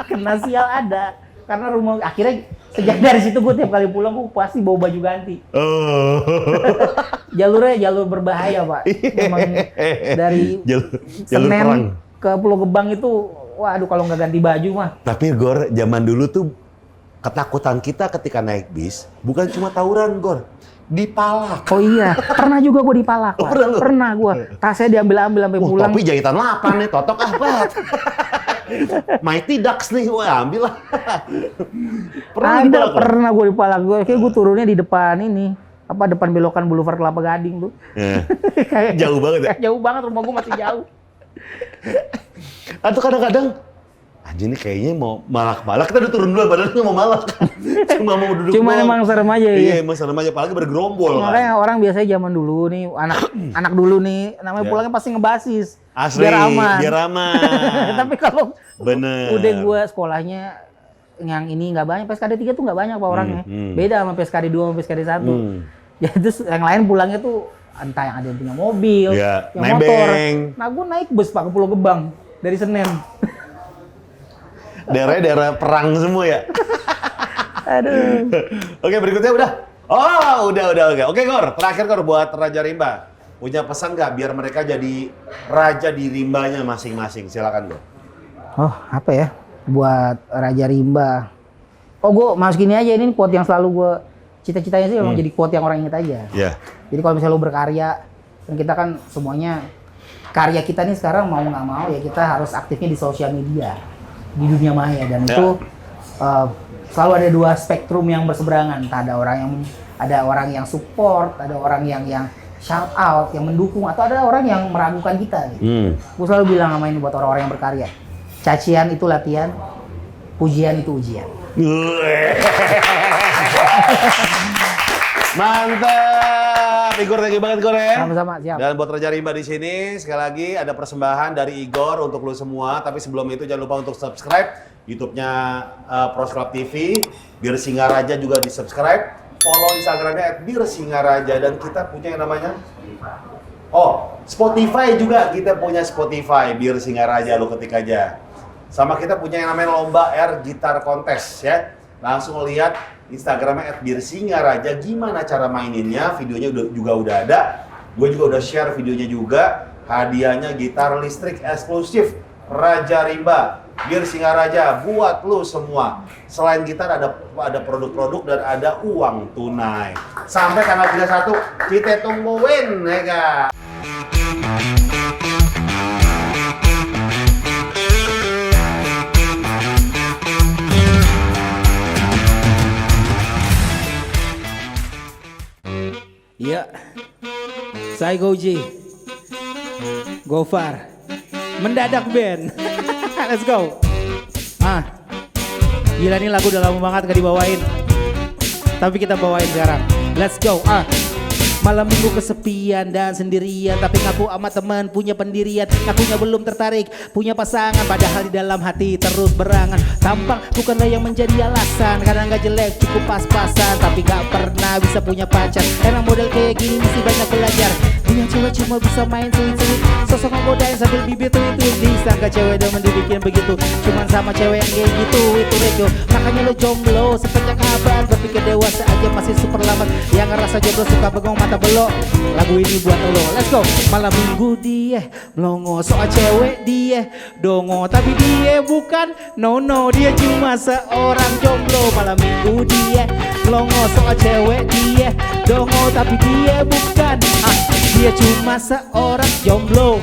Kena sial ada. Karena rumah akhirnya sejak dari situ gue tiap kali pulang gue pasti bawa baju ganti. Oh. Jalurnya jalur berbahaya, Pak. Memang dari jalur Senen perang. ke Pulau Gebang itu, waduh kalau nggak ganti baju mah. Tapi Gor, zaman dulu tuh ketakutan kita ketika naik bis bukan cuma tawuran, Gor. Dipalak. Oh iya, pernah juga gue dipalak, Oh, Pak. pernah lu? Pernah gue. Tasnya diambil-ambil sampai Wah, pulang. topi jahitan 8 nih, totok apa? Mighty Ducks nih, wah ambil lah. Pernah Ada, dipalak, Gor? pernah gue dipalak. Kayak gue turunnya di depan ini. Apa, depan belokan Boulevard Kelapa Gading tuh. Ya. Kayak- Jauh banget ya? Jauh banget, rumah gue masih jauh. Atau kadang-kadang anjing ini kayaknya mau malak-malak, kita udah turun dulu badan nggak mau malak. Cuma mau duduk Cuman doang. emang serem aja ya. Iya, emang serem aja, apalagi bergerombol kan. Makanya orang biasanya zaman dulu nih, anak dulu nih, namanya Ya. pulangnya pasti ngebasis. Asli, Biar aman. biar aman. Tapi kalau Bener. udah gue sekolahnya yang ini nggak banyak, PSKD 3 tuh nggak banyak Pak orangnya. Beda sama PSKD 2 sama PSKD 1. Ya terus yang lain pulangnya tuh entah yang ada yang punya mobil, Ya, yang motor. nebeng. Nah gue naik bus Pak ke Pulau Gebang dari Senen. Daerah-daerah perang semua ya. Aduh. Oke, berikutnya udah. Oh, udah. Oke, Gor. Terakhir, Gor, buat Raja Rimba. Punya pesan nggak biar mereka jadi raja di rimbanya masing-masing? Silakan, Gor. Oh apa ya buat Raja Rimba? Oh gue mas gini aja, ini quote yang selalu gue cita-citanya sih memang jadi quote yang orang inget aja. Ya. Jadi kalau misalnya lo berkarya, kan kita kan semuanya karya kita nih sekarang mau nggak mau ya kita harus aktifnya di sosial media, di dunia maya, dan Ya. itu selalu ada dua spektrum yang berseberangan. Entah ada orang yang support, ada orang yang shout out, yang mendukung, atau ada orang yang meragukan kita. Gitu. Gue selalu bilang sama ini buat orang-orang yang berkarya, cacian itu latihan, pujian itu ujian. Mantap, Igor, thank you banget, Igor ya. Sama-sama, siap. Dan buat Raja Rimba di sini sekali lagi ada persembahan dari Igor untuk lu semua. Tapi sebelum itu jangan lupa untuk subscribe YouTube-nya Pros Club TV. Biar Singaraja juga di subscribe. Follow Instagramnya @birsingaraja, dan kita punya yang namanya Spotify juga, kita punya Spotify Bir Singaraja, lu ketik aja. Sama kita punya yang namanya lomba air gitar kontes ya. Langsung lihat Instagramnya @birsingaraja, gimana cara maininnya, videonya juga udah ada. Gue juga udah share videonya juga. Hadiahnya gitar listrik eksklusif Raja Rimba, Bir Singaraja buat lu semua. Selain gitar ada produk-produk dan ada uang tunai. Sampai tanggal 31 kita tungguin ya guys. Iya, saya Goji, Gofar, mendadak band. Let's go. Gila nih lagu udah lama banget gak dibawain, tapi kita bawain sekarang. Let's go. Malam minggu kesepian dan sendirian, tapi ngaku sama teman punya pendirian. Ngakunya belum tertarik, punya pasangan, padahal di dalam hati terus berangan. Tampang bukanlah yang menjadi alasan, kadang gak jelek cukup pas-pasan, tapi gak pernah bisa punya pacar. Emang model kayak gini mesti banyak belajar. Punya cewek cuma bisa main sweet-sweet, sosok ngegodain sambil bibir tweet-tweet. Disangka cewek demen dibikin begitu, cuman sama cewek yang kayak gitu itu rego. Makanya lo jomblo sepanjang abad, berpikir dewasa aja masih super lambat. Yang ngerasa jomblo suka bengong mata belok, lagu ini buat lo. Let's go. Malam minggu dia melongo, soal cewek dia dongo, tapi dia bukan no, dia cuma seorang jomblo. Malam minggu dia melongo, soal cewek dia dongo, tapi dia bukan dia cuma seorang jomblo.